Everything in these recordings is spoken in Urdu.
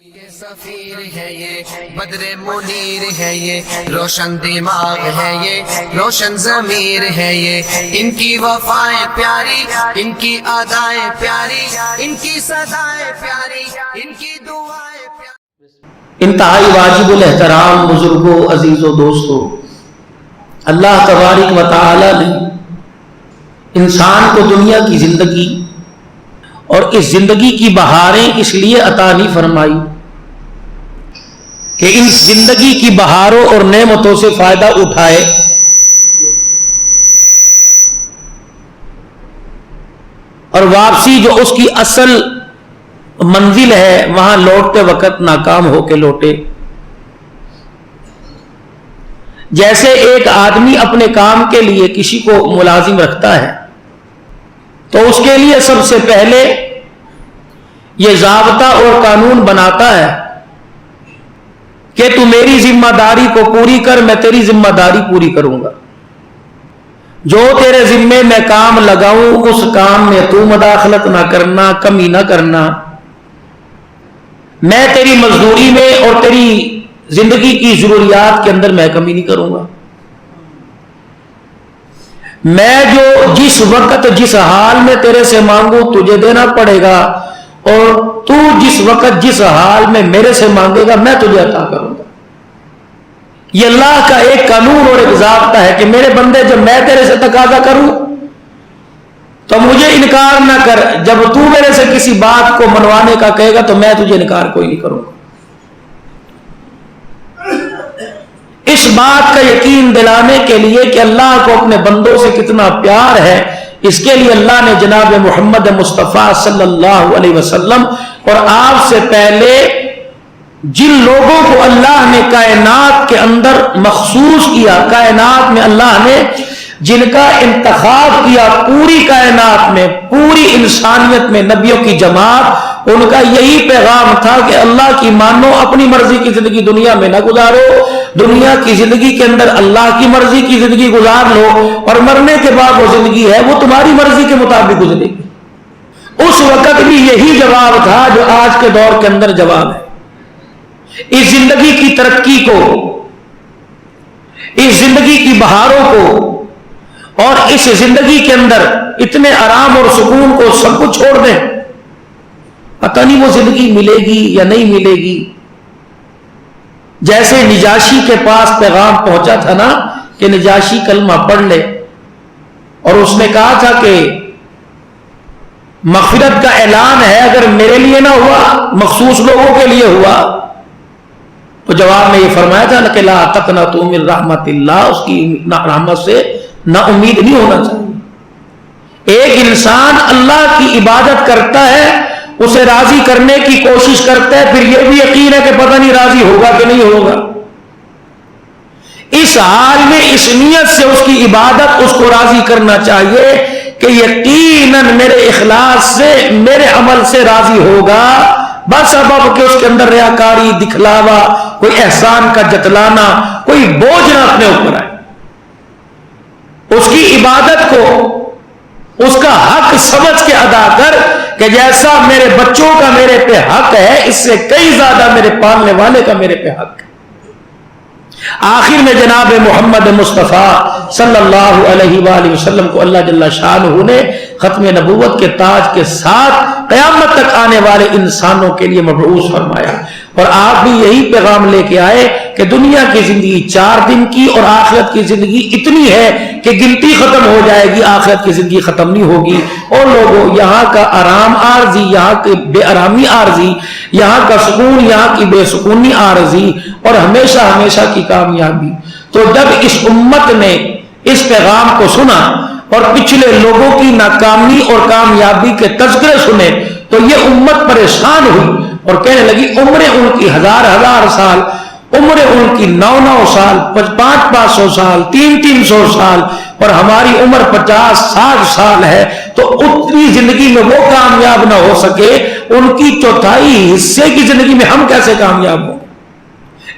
سفیر ہے یہ بدر منیر ہے یہ روشن دماغ ہے یہ روشن ضمیر ہے یہ ان کی وفائیں پیاری ان کی ادائیں پیاری ان کی صدائیں پیاری ان کی دعائیں پیاری۔ انتہائی واجب الاحترام بزرگوں، عزیزوں، دوستوں، اللہ تبارک و تعالی نے انسان کو دنیا کی زندگی اور اس زندگی کی بہاریں اس لیے عطا نہیں فرمائی کہ ان زندگی کی بہاروں اور نعمتوں سے فائدہ اٹھائے، اور واپسی جو اس کی اصل منزل ہے وہاں لوٹتے وقت ناکام ہو کے لوٹے۔ جیسے ایک آدمی اپنے کام کے لیے کسی کو ملازم رکھتا ہے تو اس کے لیے سب سے پہلے یہ ضابطہ اور قانون بناتا ہے کہ تو میری ذمہ داری کو پوری کر، میں تیری ذمہ داری پوری کروں گا، جو تیرے ذمے میں کام لگاؤں اس کام میں تو مداخلت نہ کرنا، کمی نہ کرنا، میں تیری مزدوری میں اور تیری زندگی کی ضروریات کے اندر میں کمی نہیں کروں گا، میں جو جس وقت جس حال میں تیرے سے مانگوں تجھے دینا پڑے گا، اور تو جس وقت جس حال میں میرے سے مانگے گا میں تجھے عطا کروں گا۔ یہ اللہ کا ایک قانون اور ایک ضابطہ ہے کہ میرے بندے جب میں تیرے سے تقاضا کروں تو مجھے انکار نہ کر، جب تو میرے سے کسی بات کو منوانے کا کہے گا تو میں تجھے انکار کوئی نہیں کروں گا۔ اس بات کا یقین دلانے کے لیے کہ اللہ کو اپنے بندوں سے کتنا پیار ہے، اس کے لیے اللہ نے جناب محمد مصطفیٰ صلی اللہ علیہ وسلم اور آپ سے پہلے جن لوگوں کو اللہ نے کائنات کے اندر مخصوص کیا، کائنات میں اللہ نے جن کا انتخاب کیا، پوری کائنات میں پوری انسانیت میں نبیوں کی جماعت، ان کا یہی پیغام تھا کہ اللہ کی مانو، اپنی مرضی کی زندگی دنیا میں نہ گزارو، دنیا کی زندگی کے اندر اللہ کی مرضی کی زندگی گزار لو، اور مرنے کے بعد وہ زندگی ہے وہ تمہاری مرضی کے مطابق گزرے گی۔ اس وقت بھی یہی جواب تھا جو آج کے دور کے اندر جواب ہے۔ اس زندگی کی ترقی کو، اس زندگی کی بہاروں کو، اور اس زندگی کے اندر اتنے آرام اور سکون کو سب کو چھوڑ دیں، پتہ نہیں وہ زندگی ملے گی یا نہیں ملے گی۔ جیسے نجاشی کے پاس پیغام پہنچا تھا نا کہ نجاشی کلمہ پڑھ لے، اور اس نے کہا تھا کہ مغفرت کا اعلان ہے، اگر میرے لیے نہ ہوا مخصوص لوگوں کے لیے ہوا، تو جواب میں یہ فرمایا تھا کہ لا تقنطوا من رحمت اللہ، اس کی رحمت سے نا امید نہیں ہونا چاہیے۔ ایک انسان اللہ کی عبادت کرتا ہے، اسے راضی کرنے کی کوشش کرتا ہے، پھر یہ بھی یقین ہے کہ پتہ نہیں راضی ہوگا کہ نہیں ہوگا، اس حال میں اس نیت سے اس کی عبادت اس کو راضی کرنا چاہیے کہ یقیناً میرے اخلاص سے، میرے عمل سے راضی ہوگا، بس سبب کہ اس کے اندر ریاکاری، دکھلاوا، کوئی احسان کا جتلانا، کوئی بوجھ نہ اپنے اوپر آئے۔ اس کی عبادت کو اس کا حق سمجھ کے ادا کر کہ جیسا میرے بچوں کا میرے پہ حق ہے، اس سے کئی زیادہ میرے پالنے والے کا میرے پہ حق ہے۔ آخر میں جناب محمد مصطفیٰ صلی اللہ علیہ وآلہ وسلم کو اللہ جل شانہ نے ختم نبوت کے تاج کے ساتھ قیامت تک آنے والے انسانوں کے لیے مبعوث فرمایا، اور آپ بھی یہی پیغام لے کے آئے کہ دنیا کی زندگی 4 دن کی اور آخرت کی زندگی اتنی ہے کہ گنتی ختم ہو جائے گی، آخرت کی زندگی ختم نہیں ہوگی۔ اور لوگوں، یہاں کا آرام عارضی، یہاں کی بے آرامی عارضی، یہاں کا سکون، یہاں کی بے سکونی عارضی، اور ہمیشہ ہمیشہ کی کامیابی۔ تو جب اس امت نے اس پیغام کو سنا اور پچھلے لوگوں کی ناکامی اور کامیابی کے تذکرے سنے تو یہ امت پریشان ہوئی اور کہنے لگی عمریں ان کی 1000 سال، عمریں ان کی 900 سال، 500 سال، 300 سال، اور ہماری عمر 50-60 سال ہے، تو اتنی زندگی میں وہ کامیاب نہ ہو سکے، ان کی 1/4 حصے کی زندگی میں ہم کیسے کامیاب ہوں؟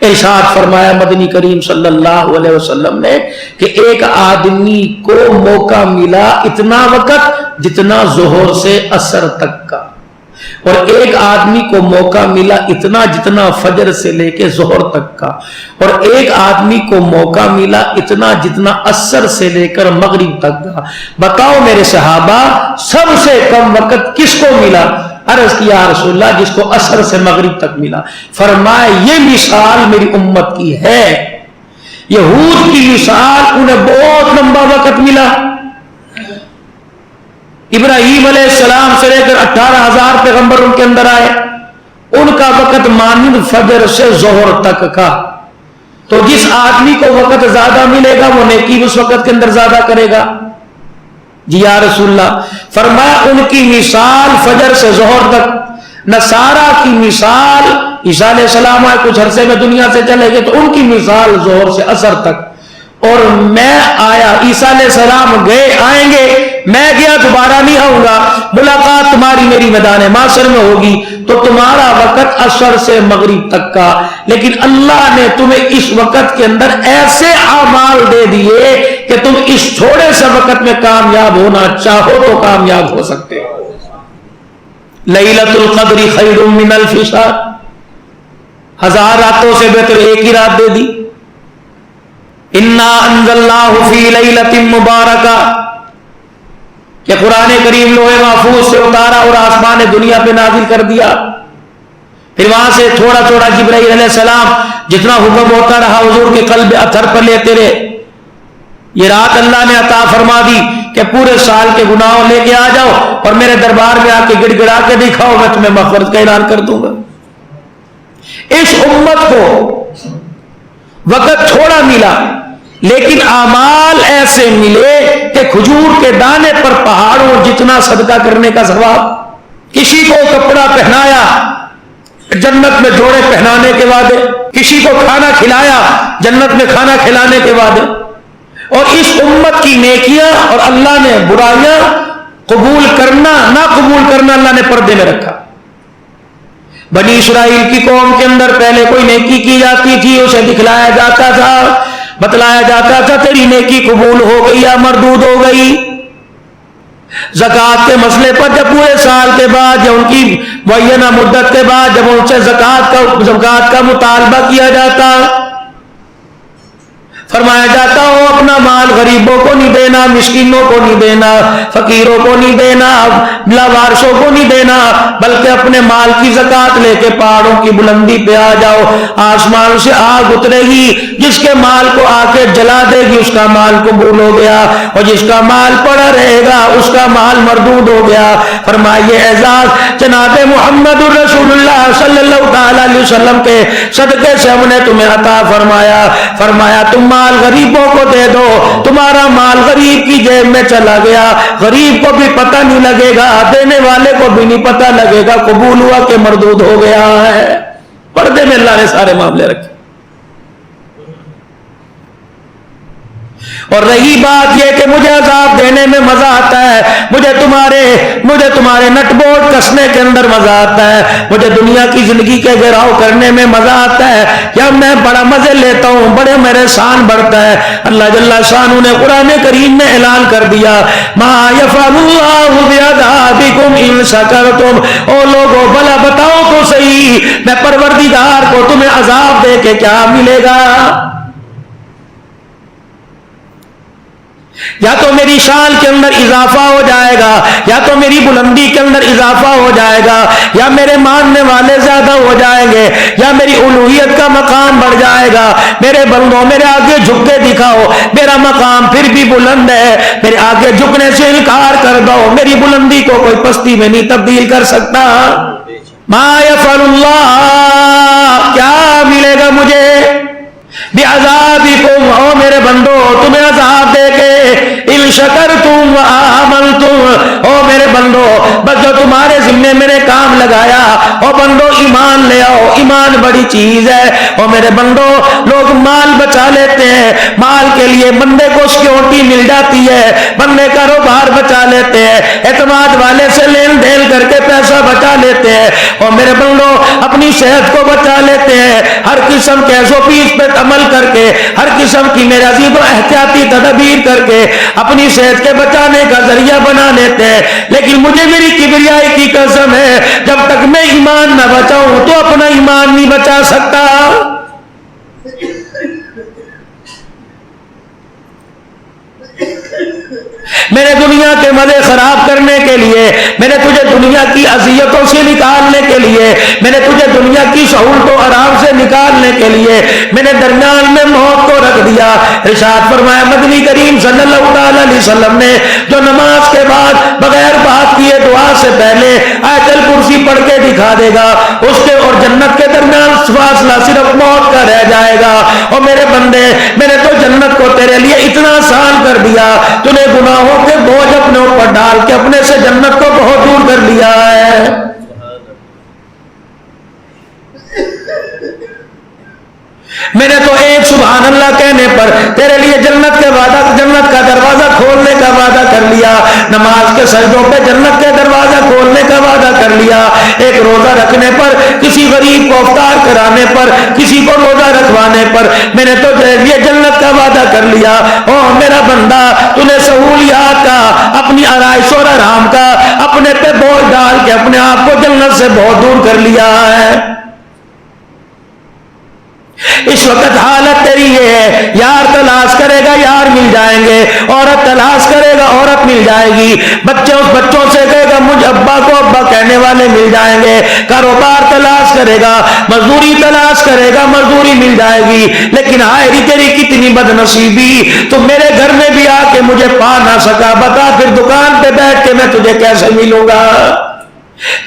ارشاد فرمایا مدنی کریم صلی اللہ علیہ وسلم نے کہ ایک آدمی کو موقع ملا اتنا وقت جتنا ظہر سے عصر تک کا، اور ایک آدمی کو موقع ملا اتنا جتنا فجر سے لے کے ظہر تک کا، اور ایک آدمی کو موقع ملا اتنا جتنا عصر سے لے کر مغرب تک کا۔ بتاؤ میرے صحابہ سب سے کم وقت کس کو ملا؟ عرض کیا یا رسول اللہ جس کو عصر سے مغرب تک ملا۔ فرمایا یہ مثال میری امت کی ہے، یہود کی مثال انہیں بہت لمبا وقت ملا، ابراہیم علیہ السلام سے لے کر 18,000 پیغمبر ان کے اندر آئے، ان کا وقت مانند فجر سے ظہر تک کا۔ تو جس آدمی کو وقت زیادہ ملے گا وہ نیکی اس وقت کے اندر زیادہ کرے گا۔ جی یا رسول اللہ، فرمایا ان کی مثال فجر سے ظہر تک، نصارہ کی مثال عیسیٰ علیہ السلام آئے کچھ عرصے میں دنیا سے چلے گئے تو ان کی مثال ظہر سے عصر تک، اور میں آیا عیسیٰ علیہ السلام گئے آئیں گے، میں گیا دوبارہ نہیں آؤں گا، ملاقات تمہاری میری میدان محشر میں ہوگی، تو تمہارا وقت عصر سے مغرب تک کا، لیکن اللہ نے تمہیں اس وقت کے اندر ایسے اعمال دے دیے کہ تم اس تھوڑے سے وقت میں کامیاب ہونا چاہو تو کامیاب ہو سکتے ہو۔ لیلۃ القدر خیر من الف شہر، 1000 راتوں سے بہتر ایک ہی رات دے دی۔ انا انزلناہ فی لیلۃ مبارکہ، کہ قرآن کریم لوح محفوظ سے اتارا اور آسمان دنیا پہ نازل کر دیا، پھر وہاں سے تھوڑا تھوڑا جبرائیل علیہ السلام جتنا حکم ہوتا رہا حضور کے قلب اثر پر لیتے رہے۔ یہ رات اللہ نے عطا فرما دی کہ پورے سال کے گناہوں لے کے آ جاؤ اور میرے دربار میں آ کے گڑ گڑا کے دکھاؤ، میں تمہیں مغفرت کا اعلان کر دوں گا۔ اس امت کو وقت تھوڑا ملا لیکن اعمال ایسے ملے کہ کھجور کے دانے پر پہاڑوں جتنا صدقہ کرنے کا ثواب۔ کسی کو کپڑا پہنایا، جنت میں جوڑے پہنانے کے وعدے، کسی کو کھانا کھلایا، جنت میں کھانا کھلانے کے وعدے، اور اس امت کی نیکیاں اور اللہ نے برائیاں قبول کرنا نہ قبول کرنا اللہ نے پردے میں رکھا۔ بنی اسرائیل کی قوم کے اندر پہلے کوئی نیکی کی جاتی تھی، اسے دکھلایا جاتا تھا، بتلایا جاتا تھا تیری نیکی قبول ہو گئی یا مردود ہو گئی۔ زکوٰۃ کے مسئلے پر جب پورے سال کے بعد یا ان کی معینہ مدت کے بعد جب ان سے زکوٰۃ کا مطالبہ کیا جاتا، فرمایا جاتا ہو اپنا مال غریبوں کو نہیں دینا، مسکینوں کو نہیں دینا، فقیروں کو نہیں دینا، لاوارثوں کو نہیں دینا، بلکہ اپنے مال کی زکوٰۃ لے کے پہاڑوں کی بلندی پہ آ جاؤ، آسمان سے آگ اترے گی، جس کے مال کو آ کے جلا دے گی اس کا مال قبول ہو گیا، اور جس کا مال پڑا رہے گا اس کا مال مردود ہو گیا۔ فرمائیے اعزاز جناب محمد الرسول اللہ صلی اللہ تعالی علیہ وسلم کے صدقے سے ہم نے تمہیں عطا فرمایا، فرمایا تم مال غریبوں کو دے دو، تمہارا مال غریب کی جیب میں چلا گیا، غریب کو بھی پتہ نہیں لگے گا، دینے والے کو بھی نہیں پتہ لگے گا قبول ہوا کہ مردود ہو گیا ہے۔ پردے میں اللہ نے سارے معاملے رکھے۔ اور رہی بات یہ کہ مجھے عذاب دینے میں مزہ آتا ہے، مجھے تمہارے نٹ بورڈ کسنے کے اندر مزہ آتا ہے، مجھے دنیا کی زندگی کے گھیراؤ کرنے میں مزہ آتا ہے، یا میں بڑا مزے لیتا ہوں، بڑے میرے شان بڑھتا ہے۔ اللہ جل شانہ نے قرآن کریم میں اعلان کر دیا ما یفعل اللہ بعذابکم ان شکرتم، او لوگو بھلا بتاؤ تو صحیح میں پروردگار کو تمہیں عذاب دے کے کیا ملے گا؟ یا تو میری شان کے اندر اضافہ ہو جائے گا، یا تو میری بلندی کے اندر اضافہ ہو جائے گا، یا میرے ماننے والے زیادہ ہو جائیں گے، یا میری الوہیت کا مقام بڑھ جائے گا۔ میرے بندوں میرے آگے جھک کے دکھاؤ، میرا مقام پھر بھی بلند ہے، میرے آگے جھکنے سے انکار کر دو، میری بلندی کو کوئی پستی میں نہیں تبدیل کر سکتا۔ ما یفعل اللہ، کیا ملے گا مجھے بعذابکم، او میرے بندو تمہیں عذاب دے کے، ان شکرتم وآمنتم، او میرے بندو بس جو تمہارے ذمے میں نے کام لگایا، او بندو ایمان لے آؤ، ایمان بڑی چیز ہے۔ اور میرے بندو، لوگ مال بچا لیتے ہیں، مال کے لیے بندے کو سیکورٹی مل جاتی ہے، بندے کاروبار بچا لیتے ہیں، اعتماد والے سے لین دین کر کے پیسہ بچا لیتے ہیں، اور میرے بندو اپنی صحت کو بچا لیتے ہیں، ہر قسم کے SOPs پہ عمل کر کے، ہر قسم کی میرے عزیز و احتیاطی تدابیر کر کے اپنی صحت کے بچانے کا ذریعہ بنا لیتے ہیں۔ لیکن مجھے میری کبریائی کی قسم ہے، جب تک میں ایمان نہ بچاؤں تو اپنا ایمان نہیں بچا سکتا۔ میں نے دنیا کے مزے خراب کرنے کے لیے، میں نے تجھے دنیا کی اذیتوں سے نکالنے کے لیے، میں نے تجھے دنیا کی سہولتوں آرام سے نکالنے کے لیے میں نے درمیان میں موت کو رکھ دیا۔ ارشاد فرمایا مدنی کریم صلی اللہ علیہ وسلم نے جو نماز کے بعد بغیر بات کیے دعا سے پہلے آیت الکرسی پڑھ کے دکھا دے گا، اس کے اور جنت کے درمیان فاصلہ صرف موت کا رہ جائے گا۔ اور میرے بندے، میں نے تو جنت کو تیرے لیے اتنا آسان کر دیا، تو نے گناہوں کے بوجھ اپنے اوپر ڈال کے اپنے سے جنت کو بہت دور کر لیا ہے۔ میں نے تو ایک سبحان اللہ کہنے پر تیرے لیے جنت کا دروازہ کھولنے کا وعدہ کر لیا، نماز کے سجدوں پہ جنت کے دروازہ کھولنے کا وعدہ کر لیا، ایک روزہ رکھنے پر، کسی غریب کو افطار کرانے پر، کسی کو روزہ رکھوانے پر میں نے تو تیرے لیے جنت کا وعدہ کر لیا۔ او میرا بندہ، تو نے سہولیات کا، اپنی آرائش اور آرام کا اپنے پہ بوجھ ڈال کے اپنے آپ کو جنت سے بہت دور کر لیا ہے۔ اس وقت حالت تیری یہ ہے، یار تلاش کرے گا یار مل جائیں گے، عورت تلاش کرے گا عورت مل جائے گی، بچوں سے کہے گا مجھ ابا کو ابا کہنے والے مل جائیں گے، کاروبار تلاش کرے گا، مزدوری تلاش کرے گا مزدوری مل جائے گی، لیکن ہائے تیری کتنی بد نصیبی، تو میرے گھر میں بھی آ کے مجھے پا نہ سکا، بتا پھر دکان پہ بیٹھ کے میں تجھے کیسے ملوں گا؟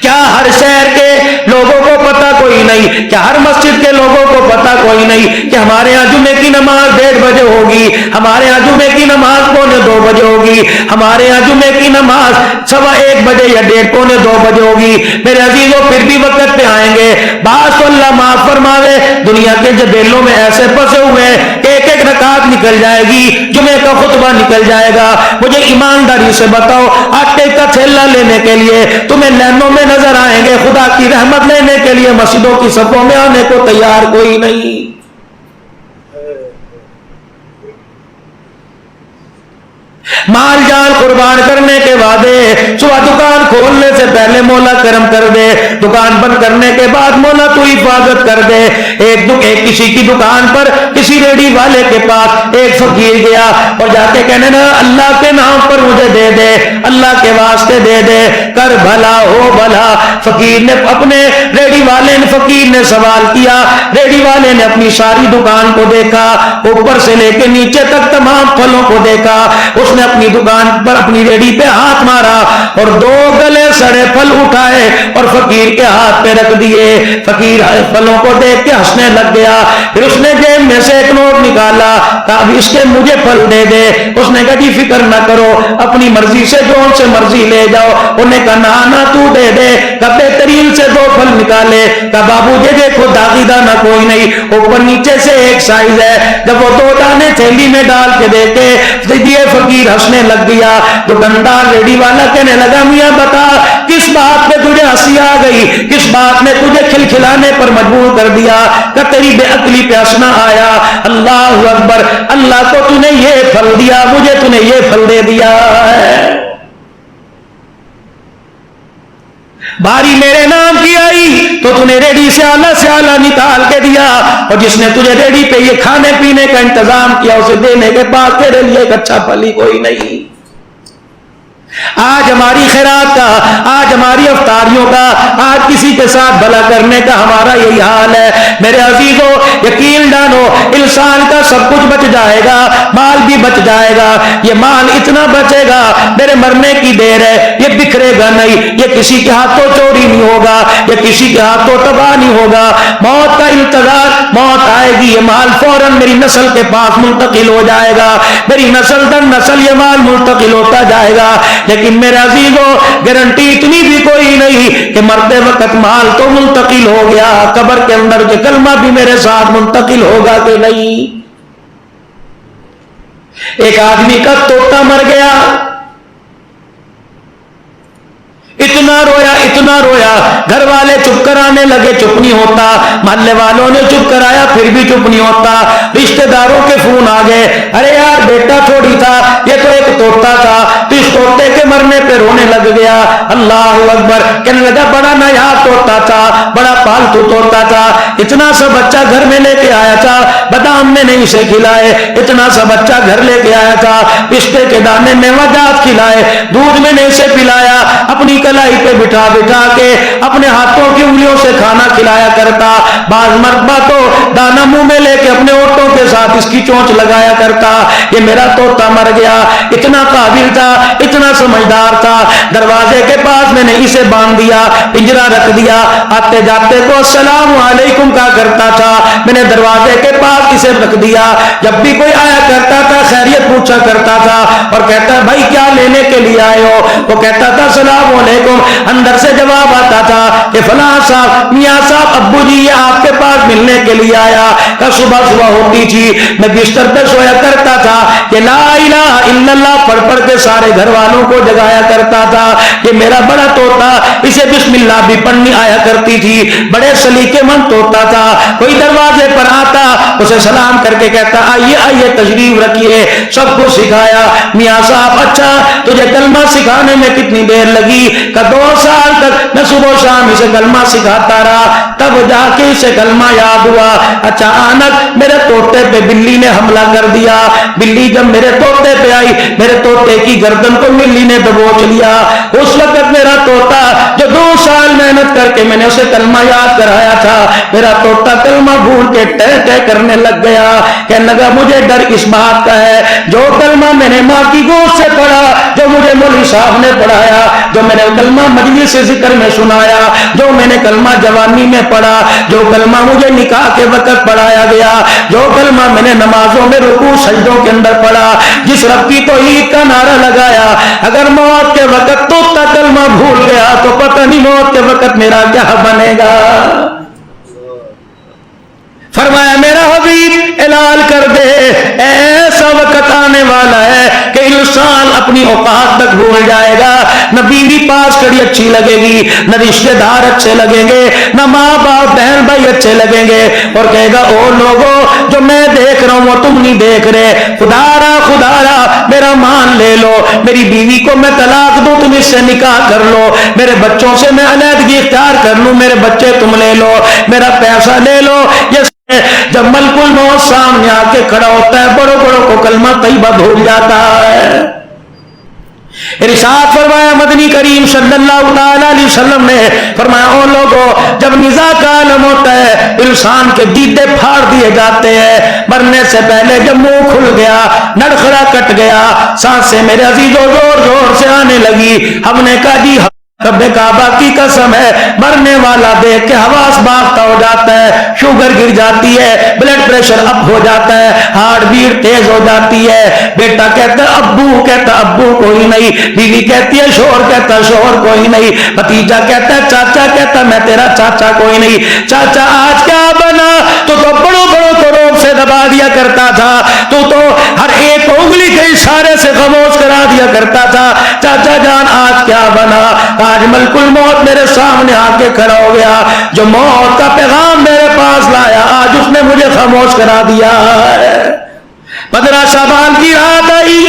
کیا ہر شہر کے لوگوں کو پتا کوئی نہیں؟ کیا ہر مسجد کے لوگوں کو پتا کوئی نہیں کہ ہمارے یہاں جمعے کی نماز 1:30 بجے ہوگی، ہمارے یہاں جمعے کی نماز 1:45 بجے ہوگی، ہمارے یہاں جمعے کی نماز 1:15 بجے یا 1:30 بجے ہوگی؟ میرے عزیزوں پھر بھی وقت پہ آئیں گے، بعض تو اللہ معاف فرماوے دنیا کے جبیلوں میں ایسے پھنسے ہوئے ہیں کہ ایک رکعت نکل جائے گی، جمعے کا خطبہ نکل جائے گا۔ مجھے ایمانداری سے بتاؤ، آٹے کا تھیلا لینے کے لیے تمہیں میں نظر آئیں گے، خدا کی رحمت لینے کے لیے مسجدوں کی صفوں میں آنے کو تیار کوئی نہیں۔ مال جان قربان کرنے کے وعدے، صبح دکان کھولنے سے پہلے مولا کرم کر دے، دکان بند کرنے کے بعد مولا تو حفاظت کر دے۔ ایک کسی کی دکان پر کسی ریڑی والے کے پاس ایک فقیر گیا اور جا کے کہنے لگا اللہ کے نام پر مجھے دے دے، اللہ کے واسطے دے دے، کر بھلا ہو بھلا۔ فقیر نے اپنے فقیر نے سوال کیا، ریڑی والے نے اپنی ساری دکان کو دیکھا، اوپر سے لے کے نیچے تک تمام پھلوں کو دیکھا، اس نے اپنی دکان پر اپنی ریڑی پہ ہاتھ مارا اور 2 گلے سڑے پھل اٹھائے اور فقیر کے ہاتھ پہ رکھ دیے۔ فقیر پھلوں کو دیکھ کے ہنسنے لگ گیا، پھر اس نے جیب میں سے ایک نوٹ نکالا، کہا اس کے مجھے پھل دے دے۔ اس نے کہا جی فکر نہ کرو، اپنی مرضی سے جو سے مرضی لے جاؤ۔ انہوں نے کہا نہ تو دے دے۔ کہا بہترین سے 2 پھل نکالے، کہا بابو جی دیکھو داغی دانا کوئی نہیں، اوپر نیچے سے ایک سائز ہے۔ جب وہ 2 دانے تھیلی میں ڈال کے دیکھے، یہ فقیر ہنسنے لگ گیا۔ دکاندار ریڑی والا کہنے لگا میاں بتا کس بات پہ تجھے ہنسی آ گئی، کس بات نے تجھے کھلکھلانے پر مجبور کر دیا؟ کہ تیری بے عقلی پہ ہنسنا آیا۔ اللہ اکبر، اللہ کو تو نے یہ پھل دیا، مجھے تو نے یہ پھل دے دیا ہے۔ باری میرے نام کی آئی تو نے ریڑی سے آلہ نکال کے دیا، اور جس نے تجھے ریڑی پہ یہ کھانے پینے کا انتظام کیا اسے دینے کے بعد تیرے لیے ایک اچھا پھل ہی کوئی نہیں۔ آج ہماری خیرات کا، آج ہماری افطاریوں کا، آج کسی کے ساتھ بھلا کرنے کا ہمارا یہی حال ہے۔ میرے عزیزوں یقین جانو انسان کا سب کچھ بچ جائے گا، مال بھی بچ جائے گا، یہ مال اتنا بچے گا میرے مرنے کی دیر ہے، یہ بکھرے گا نہیں، یہ کسی کے ہاتھوں چوری نہیں ہوگا، یہ کسی کے ہاتھوں تباہ نہیں ہوگا۔ موت کا انتظار موت آئے گی یہ مال فوراً میری نسل کے پاس منتقل ہو جائے گا، میری نسل در نسل یہ مال منتقل ہوتا جائے گا، لیکن میرے عزیزوں گارنٹی اتنی بھی کوئی نہیں کہ مرتے وقت مال تو منتقل ہو گیا، قبر کے اندر کے کلمہ بھی میرے ساتھ منتقل ہوگا کہ نہیں۔ ایک آدمی کا طوطا مر گیا، اتنا رویا گھر والے چپ کرانے لگے، چپ نہیں ہوتا، محلے والوں نے چپ کرایا پھر بھی چپ نہیں ہوتا، رشتہ داروں کے فون آ گئے، ارے یار بیٹا تھوڑی تھا یہ تو ایک طوطا تھا، تو اس طوطے کے مرنے پہ رونے لگ گیا، اللہ اکبر، کہنے لگا بڑا نایاب طوطا تھا، بڑا پالتو طوطا تھا، اتنا سا بچہ گھر میں لے کے آیا تھا، بادام میں نہیں اسے کھلائے، اتنا سا بچہ گھر لے کے آیا تھا، پستے کے دانے میوہ جات کھلائے، دودھ میں نہیں اسے پلایا، اپنی کلائی پہ بٹھا کے اپنے ہاتھوں کی انگلیوں سے کھانا کھلایا کرتا، بعض مرتبہ تو دانا منہ میں لے کے اپنے ہونٹوں کے ساتھ اس کی چونچ لگایا کرتا۔ یہ میرا طوطا مر گیا، اتنا قابل تھا، اتنا سمجھدار تھا، دروازے کے پاس میں نے اسے باندھ دیا، پنجرا رکھ دیا، آتے جاتے کو السلام علیکم کہا کرتا تھا، میں نے دروازے کے پاس اسے رکھ دیا، جب بھی کوئی آیا کرتا تھا خیریت پوچھا کرتا تھا اور کہتا بھائی کیا لینے کے لیے آئے ہو، وہ کہتا تھا السلام علیکم، اندر سے جواب آتا تھا کہ فلاں صاحب میاں صاحب ابو جی یہ آپ کے پاس ملنے کے لیے آیا، کہ صبح ہوتی تھی میں بستر پہ سویا کرتا تھا کہ لا الہ الا اللہ پڑھ پڑھ کے سارے گھر والوں کو جگایا کرتا تھا، کہ میرا بڑا طوطا اسے بسم اللہ بھی پڑھنی آیا کرتی تھی، بڑے سلیقے مند طوطا تھا، کوئی دروازے پر آتا اسے سلام کر کے کہتا آئیے آئیے تشریف رکھیے، سب کو سکھایا، میاں صاحب اچھا تجھے کلمہ سکھانے میں کتنی دیر لگی، کہ 2 سال تک میں صبح شام اسے کلمہ سکھاتا رہا، تب جا کے اسے کلمہ یاد ہوا، اچانک میرے طوطے پہ بلی نے حملہ کر دیا، بلی جب میرے طوطے پہ آئی میرے طوطے کی گردن کو بلی نے دبوچ لیا، اس وقت میرا طوطا جو 2 سال محنت کر کے میں نے اسے کلمہ یاد کرایا تھا، میرا طوطا کلمہ بھول کے ٹہ ٹہ کرنے لگ گیا، کہنے لگا مجھے ڈر اس بات کا ہے جو کلمہ میں نے ماں کی گود سے پڑھا، جو مجھے مولوی صاحب نے پڑھایا، جو میں نے کلمہ مجلس ذکر میں سنایا، جو میں نے کلمہ جوانی میں پڑھا، جو کلمہ مجھے نکاح کے وقت پڑھایا گیا، جو کلمہ میں نے نمازوں میں رکوع سجدوں کے اندر پڑھا، جس رب کی توحید کا نعرہ لگایا، اگر موت کے وقت تو کلمہ بھول گیا تو پتہ نہیں موت کے وقت میرا کیا بنے گا۔ فرمایا میرا حبیب اعلان کر دے ایسا وقت آنے والا ہے کہ انسان اپنی اوقات تک بھول جائے گا، نہ بیوی پاس کھڑی اچھی لگے گی، نہ رشتے دار اچھے لگیں گے، نہ ماں باپ بہن بھائی اچھے لگیں گے، اور کہے گا او لوگوں جو میں دیکھ رہا ہوں وہ تم نہیں دیکھ رہے، خدا را میرا مان لے لو، میری بیوی کو میں طلاق دوں تم اس سے نکاح کر لو، میرے بچوں سے میں علیحدگی اختیار کر لوں میرے بچے تم لے لو، میرا پیسہ لے لو، یہ جب ملک الموت سامنے آ کے کھڑا ہوتا ہے بڑوں بڑوں کو کلمہ طیبہ بھول جاتا ہے۔ ارشاد فرمایا مدنی کریم صلی اللہ تعالی علیہ وسلم نے فرمایا او لوگوں جب نزاع کا عالم ہوتا ہے انسان کے دیدے پھاڑ دیے جاتے ہیں، مرنے سے پہلے جب منہ کھل گیا نڑخڑا کٹ گیا، سانسیں میرے عزیزوں زور زور سے آنے لگی، ہم نے کہا جی رب کعبہ کی قسم ہے مرنے والا دیکھ کے حواس باختہ ہو جاتا ہے، شوگر گر جاتی ہے، بلڈ پریشر اپ ہو جاتا ہے، ہارٹ بیٹ تیز ہو جاتی ہے، بیٹا کہتا ہے ابو، کہتا ابو کوئی نہیں، بیوی کہتی ہے شوہر، کہتا شوہر کوئی نہیں، بھتیجا کہتا ہے چاچا، کہتا میں تیرا چاچا کوئی نہیں، چاچا آج کیا بنا، تو بڑوں بڑوں کو روب سے دبا دیا کرتا تھا، تو ہر ایک انگلی کے اشارے سے خاموش کرا دیا کرتا تھا، چاچا جان آج کیا بنا، آج ملک الموت میرے سامنے آ کے کھڑا ہو گیا، جو موت کا پیغام میرے پاس لایا آج اس نے مجھے خاموش کرا دیا ہے۔ 15 شعبان کی رات آئی،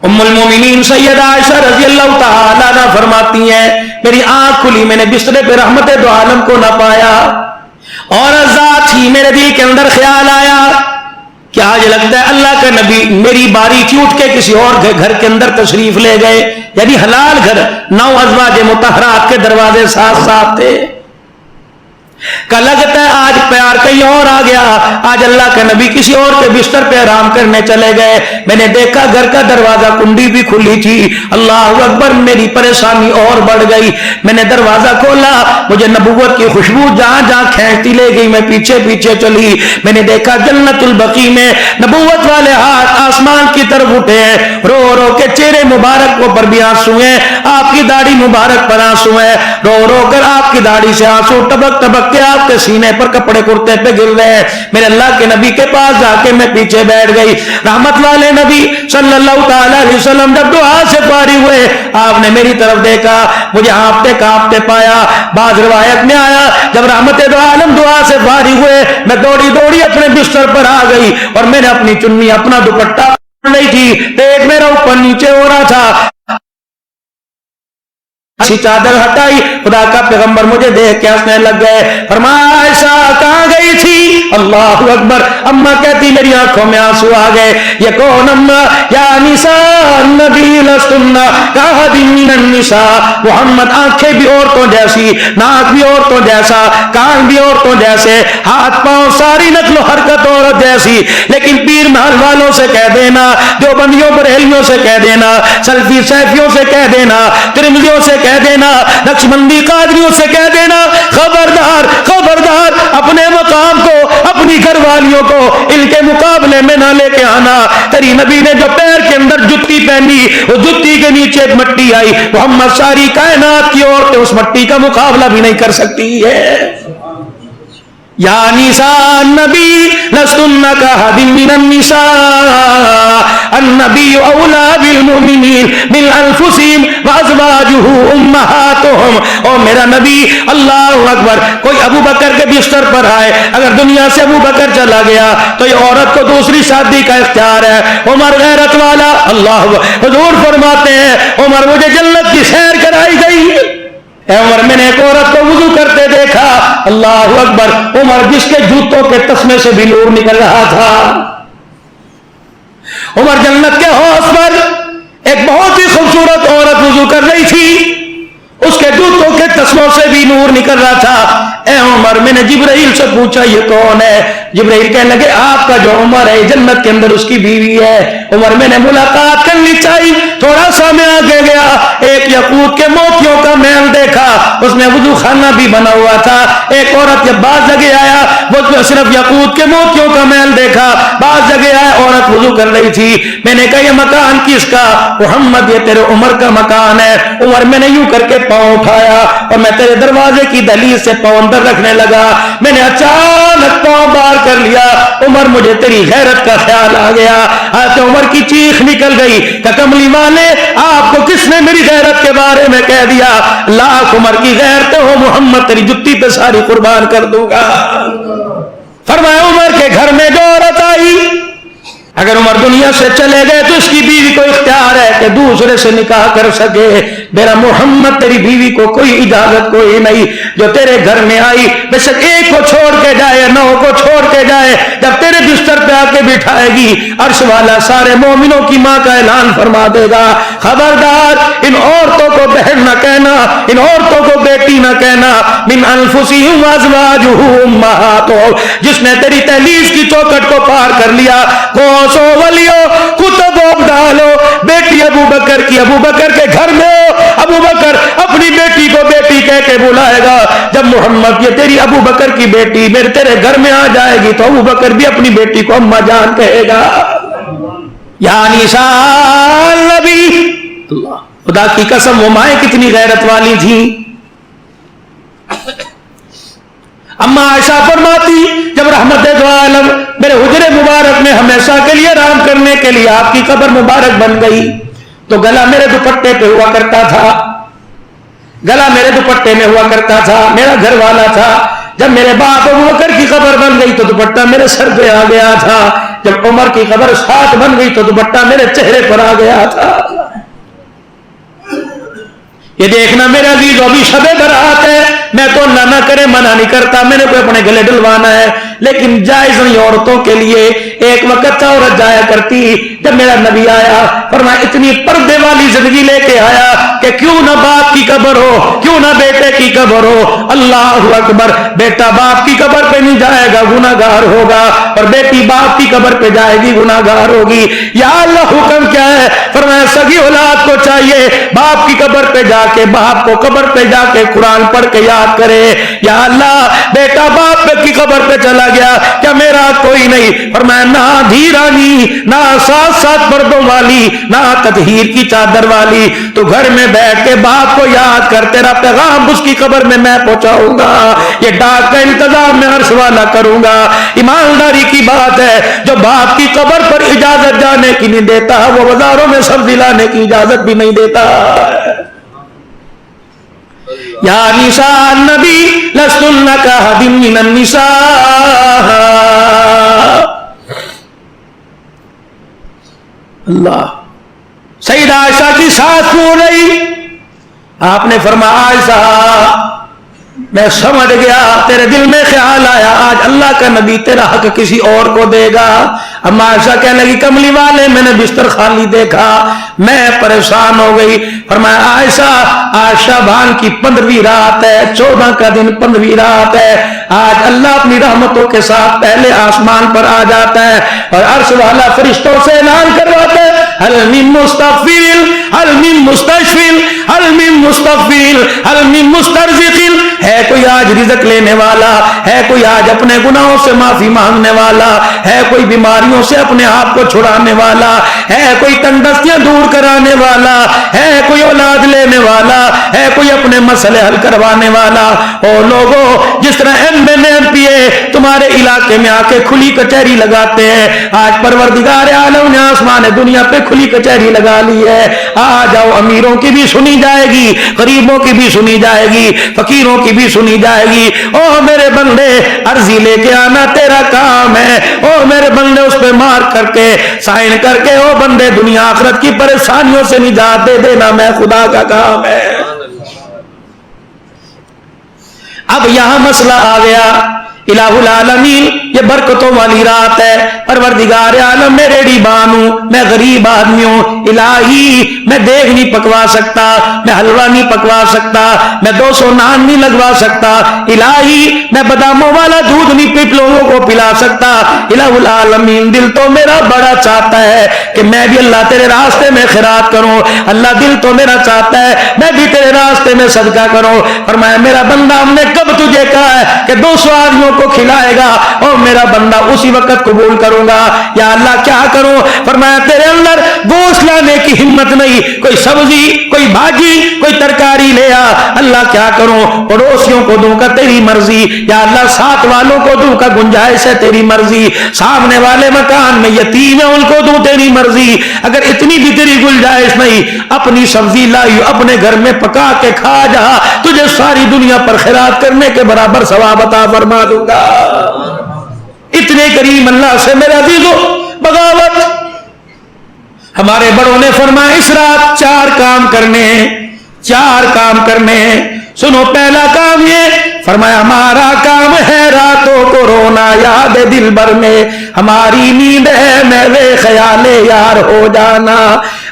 ام المومنین سیدہ عائشہ رضی اللہ تعالی عنہا فرماتی ہیں میری آنکھ کھلی، میں نے بسترے پہ رحمت دو عالم کو نہ پایا، اور ذات ہی میرے دل کے اندر خیال آیا کہ آج لگتا ہے اللہ کا نبی میری باری کی اٹھ کے کسی اور گھر کے اندر تشریف لے گئے، یعنی حلال گھر، 9 ازواج مطہرات کے دروازے ساتھ ساتھ تھے، کہ لگتا ہے آج پیار کہیں اور آ گیا. آج اللہ کے نبی کسی اور کے بستر پہ آرام کرنے چلے گئے. میں نے دیکھا گھر کا دروازہ کنڈی بھی کھلی تھی. اللہ اکبر, میری پریشانی اور بڑھ گئی. میں نے دروازہ کھولا, مجھے نبوت کی خوشبو جہاں جہاں کھینچتی لے گئی, میں پیچھے پیچھے چلی. میں نے دیکھا جنت البقیع میں نبوت والے ہاتھ آسمان کی طرف اٹھے ہیں, رو رو کے چہرے مبارک کو پر بھی آنسو ہیں, آپ کی داڑھی مبارک پر آنسو ہیں, رو رو کر آپ کی داڑھی سے آنسو ٹپک ٹپک کے آپ کے سینے پر کپڑے کرتے پہ گر رہے ہیں. میرے اللہ کے نبی کے پاس جا کے میں پیچھے بیٹھ گئی. رحمت والے نبی صلی اللہ تعالی علیہ وسلم جب دعا سے فارغ ہوئے, آپ نے میری طرف دیکھا, مجھے ہانپتے کانپتے پایا. بعض روایت میں آیا جب رحمت دو عالم دعا سے فارغ ہوئے, میں دوڑی دوڑی اپنے بستر پر آ گئی اور میں نے اپنی چنی اپنا دوپٹہ نہیں تھی, پیٹ میرا اوپر نیچے ہو رہا تھا, اسی چادر ہٹائی. خدا کا پیغمبر مجھے دیکھ کے ہنسنے لگ گئے. فرمایا عائشہ کہاں گئی تھی؟ اللہ اکبر. اما کہتی میری آنکھوں میں آنسو آ گئے. یہ کون اما؟ یا نساء النبی لستن کاحد من النساء. محمد آنکھیں بھی عورتوں جیسی, ناک بھی عورتوں جیسا, کان بھی عورتوں جیسے, ہاتھ پاؤں ساری نقل و حرکت عورت جیسی. لیکن پیر محل والوں سے کہہ دینا, دیوبندیوں بریلیوں سے کہہ دینا, سلفی سیفیوں سے کہہ دینا, ترمذیوں سے کہہ دینا, نقشبندی قادریوں سے کہہ دینا, خبردار خبردار, اپنے مقام کو اپنی گھر والیوں کو ان کے مقابلے میں نہ لے کے آنا. تیری نبی نے جو پیر کے اندر جتی پہنی, وہ جتی کے نیچے مٹی آئی. محمد ساری کائنات کی عورتیں اس مٹی کا مقابلہ بھی نہیں کر سکتی ہے. یا نساء النبی لستن کاحد من النساء النبی اولی بالمؤمنین من انفسہم وازواجہ امہاتہم. او میرا نبی, اللہ اکبر, کوئی ابو بکر کے بستر پر آئے, اگر دنیا سے ابو بکر چلا گیا تو یہ عورت کو دوسری شادی کا اختیار ہے. عمر غیرت والا, اللہ حضور فرماتے ہیں عمر مجھے جنت کی سیر کرائی گئی. اے عمر, میں نے ایک عورت کو وضو کرتے دیکھا, اللہ اکبر, عمر جس کے جوتوں کے تسمے سے بھی نور نکل رہا تھا. عمر جنت کے حوض پر ایک بہت ہی خوبصورت عورت وضو کر رہی تھی, اس کے جوتوں کے تسموں سے بھی نور نکل رہا تھا. اے عمر, میں نے جبرائیل سے پوچھا یہ کون ہے؟ جبرائیل کہنے لگے آپ کا جو عمر ہے جنت کے اندر اس کی بیوی ہے. عمر, میں نے ملاقات کرنی چاہیے. تھوڑا سا میں آگے گیا, ایک یاقوت کے موتیوں کا محل دیکھا, اس میں وضو خانہ بھی بنا ہوا تھا. ایک عورت جب بعض جگہ آیا, وہ صرف یاقوت کے موتیوں کا محل دیکھا. بعض جگہ آیا, عورت وضو کر رہی تھی. میں نے کہا یہ مکان کس کا؟ محمد, یہ تیرے عمر کا مکان ہے. عمر, میں نے یوں کر کے پاؤں اٹھایا اور میں تیرے دروازے کی دہلیز سے پاؤں اندر رکھنے لگا. میں نے اچانک پاؤں باہر کر لیا. عمر, مجھے تیری غیرت کا خیال آ گیا. حضرت عمر کی چیخ نکل گئی کہ کملی والے, آپ کو کس نے میری غیرت کے بارے میں کہہ دیا؟ لاکھ عمر کی غیرت ہو محمد, تیری جتی پہ ساری قربان کر دوں گا. فرمایا عمر کے گھر میں جو عورت آئی, اگر عمر دنیا سے چلے گئے تو اس کی بیوی کو اختیار ہے کہ دوسرے سے نکاح کر سکے. میرا محمد, تیری بیوی کو کوئی اجازت کوئی نہیں. جو تیرے گھر میں آئی, بے شک ایک کو چھوڑ کے جائے, 9 کو چھوڑ کے جائے, جب تیرے بستر پہ آ کے بٹھائے گی, عرش والا سارے مومنوں کی ماں کا اعلان فرما دے گا, خبردار, ان عورتوں کو بہن نہ کہنا, ان عورتوں کو بیٹی نہ کہنا. من انفسہم وازواجہ امہاتہم, جس نے تیری تہلیز کی چوکٹ کو پار کر لیا, سو ولیو کتب ڈالو, بیٹی ابو بکر کی ابو بکر کے گھر میں ہو. ابو بکر اپنی بیٹی کو بیٹی کہہ کے بلائے گا. جب محمد, یہ تیری ابو بکر کی بیٹی میرے تیرے گھر میں آ جائے گی تو ابو بکر بھی اپنی بیٹی کو اماں جان کہے گا. یا نساء النبی, اللہ, خدا کی قسم وہ مائیں کتنی غیرت والی تھیں. اما عائشہ فرماتی جب رحمت دو عالم میرے حجرے مبارک میں ہمیشہ کے لیے آرام کرنے کے لیے آپ کی قبر مبارک بن گئی تو گلا میرے دوپٹے پہ ہوا کرتا تھا, گلا میرے دوپٹے میں ہوا کرتا تھا, میرا گھر والا تھا. جب میرے باپ ابو بکر کی قبر بن گئی تو دوپٹہ میرے سر پہ آ گیا تھا. جب عمر کی قبر ساتھ بن گئی تو دوپٹہ میرے چہرے پر آ گیا تھا. یہ دیکھنا میرا عزیز, ابھی شب برات ہے, میں تو اللہ نہ کرے منع نہیں کرتا, میں نے کوئی اپنے گلے ڈلوانا ہے, لیکن جائز نہیں عورتوں کے لیے ایک وقت عورت جایا کرتی، جب میرا نبی آیا فرمایا اتنی پردے والی زندگی لے کے آیا کہ کیوں نہ باپ کی قبر ہو، کیوں نہ بیٹے کی قبر ہو۔ اللہ اکبر، بیٹا باپ کی قبر پہ نہیں جائے گا گناہگار ہوگا، اور بیٹی باپ کی قبر پہ جائے گی گناہگار ہوگی۔ یا اللہ حکم کیا ہے؟ فرمایا سگی اولاد کو چاہیے باپ کی قبر پہ جا کے، باپ کو قبر پہ جا کے قرآن پڑھ کے یاد کرے۔ یا اللہ بیٹا باپ کی قبر پہ چلا گیا، کیا میرا کوئی نہیں؟ فرمایا نہ دھیرانی، نہ ساتھ ساتھ پردوں والی، نہ تطہیر کی چادر والی، تو گھر میں بیٹھ کے باپ کو یاد کر، تیرا پیغام اس کی قبر میں پہنچاؤں گا، یہ ڈاک کا انتظام میں عرش والا کروں گا۔ ایمانداری کی بات ہے، جو باپ کی قبر پر اجازت جانے کی نہیں دیتا وہ بازاروں میں سبزی لانے کی اجازت بھی نہیں دیتا۔ یا نساء النبی لستن کاحد من النساء، اللہ۔ سیدہ عائشہ کی ساتھ بول رہی، آپ نے فرمایا عائشہ میں سمجھ گیا، تیرے دل میں خیال آیا آج اللہ کا نبی تیرا حق کسی اور کو دے گا۔ اما عائشہ کہنے لگی کملی والے میں نے بستر خالی دیکھا، میں پریشان ہو گئی۔ فرمایا عائشہ آج شعبان کی 15ویں رات ہے، 14 کا دن 15ویں رات ہے، آج اللہ اپنی رحمتوں کے ساتھ پہلے آسمان پر آ جاتا ہے اور عرش والا فرشتوں سے اعلان کرواتا ہے حل من مستغفر، حل من مستشفر، حل من مستغفر، حل من مسترزق، ہے کوئی آج رزق لینے والا، ہے کوئی آج اپنے گناہوں سے معافی مانگنے والا، ہے کوئی بیماریوں سے اپنے آپ کو چھڑانے والا، ہے کوئی تندرستیاں دور کرانے والا، ہے کوئی اولاد لینے والا، ہے کوئی اپنے مسئلے حل کروانے والا۔ اور لوگوں جس طرح ایم پی اے تمہارے علاقے میں آ کے کھلی کچہری لگاتے ہیں، آج پروردگار عالم نے آسمان دنیا پہ کھلی کچہری لگا لی ہے۔ آ جاؤ، امیروں کی بھی سنی جائے گی، غریبوں کی بھی سنی جائے گی، فقیروں کی بھی سنی جائے گی۔ او میرے بندے عرضی لے کے آنا تیرا کام ہے، او میرے بندے اس پہ مار کر کے سائن کر کے او بندے دنیا آخرت کی پریشانیوں سے نجات دے دینا میں خدا کا کام ہے۔ اب یہاں مسئلہ آ گیا، الہ العالمین یہ برکتوں والی رات ہے، پروردگار عالم میں ریڑھی بانو، میں غریب آدمی ہوں، الہی میں دیگ نہیں پکوا سکتا، میں حلوہ نہیں پکوا سکتا، میں 200 نان نہیں لگوا سکتا، الہی میں باداموں والا دودھ نہیں پیٹ لوگوں کو پلا سکتا۔ الہ العالمین دل تو میرا بڑا چاہتا ہے کہ میں بھی اللہ تیرے راستے میں خیرات کروں، اللہ دل تو میرا چاہتا ہے میں بھی تیرے راستے میں صدقہ کروں۔ فرمایا میرا بندہ ہم نے کب تجھے کہا ہے کہ 200 آدمیوں کو کھلائے گا، اور میرا بندہ اسی وقت قبول کروں گا۔ یا اللہ کیا کروں؟ فرمایا تیرے اندر گوشت لانے کی ہمت نہیں، کوئی سبزی، کوئی بھاجی، کوئی ترکاری لے آ۔ اللہ کیا کروں؟ پڑوسیوں کو دوں کا تیری مرضی، یا اللہ ساتھ والوں کو دوں کا گنجائش ہے تیری مرضی، سامنے والے مکان میں یتیم ہے ان کو دوں تیری مرضی۔ اگر اتنی بھی تیری گنجائش نہیں، اپنی سبزی لائی اپنے گھر میں پکا کے کھا جا، تجھے ساری دنیا پر خیرات کرنے کے برابر ثواب عطا فرما دوں گا۔ اتنے کریم اللہ سے میرا عزیزو بغاوت۔ ہمارے بڑوں نے فرمایا اس رات 4 کام کرنے ہیں، 4 کام کرنے ہیں۔ سنو پہلا کام یہ فرمایا ہمارا کام ہے راتوں کو رونا یاد دل بھر میں، ہماری نیند ہے میوے خیال یار ہو جانا۔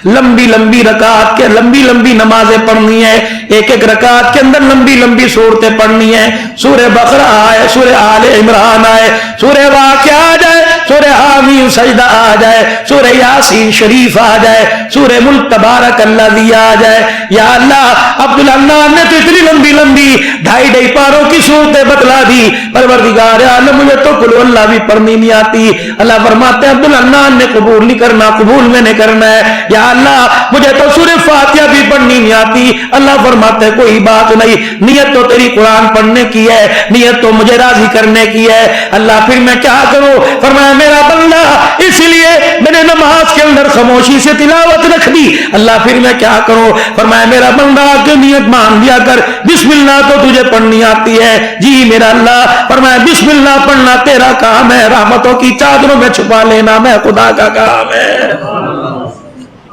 لمبی لمبی رکعت کے لمبی لمبی نمازیں پڑھنی ہے، ایک ایک رکعت کے اندر لمبی لمبی صورتیں پڑھنی ہے۔ سورہ بقرہ آئے، سورہ آل عمران آئے، سورہ واقعہ آ جائے، سورہ حامیم سجدہ آ جائے، سورہ یاسین شریف آ جائے، سورہ ملک تبارک الذی آ جائے۔ یا اللہ عبداللہ نے تو اتنی لمبی لمبی 2.5 پاروں کی صورتیں بتلا دی، پروردگار عالم مجھے تو قل اللہ بھی پڑھنی نہیں آتی۔ اللہ فرماتے ہیں عبداللہ نے قبول نہیں کرنا، قبول میں نے کرنا ہے۔ یا اللہ مجھے تو سورہ فاتحہ بھی پڑھنی نہیں آتی۔ اللہ فرماتے ہیں کوئی بات نہیں، نیت تو تیری قرآن پڑھنے کی ہے، نیت تو مجھے راضی کرنے کی ہے۔ اللہ پھر میں کیا کروں؟ فرمایا میرا بندہ اس لیے میں نے نماز کے اندر خاموشی سے تلاوت رکھ دی۔ اللہ پھر میں کیا کروں؟ فرمایا میرا بندہ کہ نیت مان لیا کر، بسم اللہ تو تجھے پڑھنی آتی ہے۔ جی میرا اللہ۔ فرمایا بسم اللہ پڑھنا تیرا کام ہے، رحمتوں کی چادروں میں چھپا لینا میں خدا کا کام ہے۔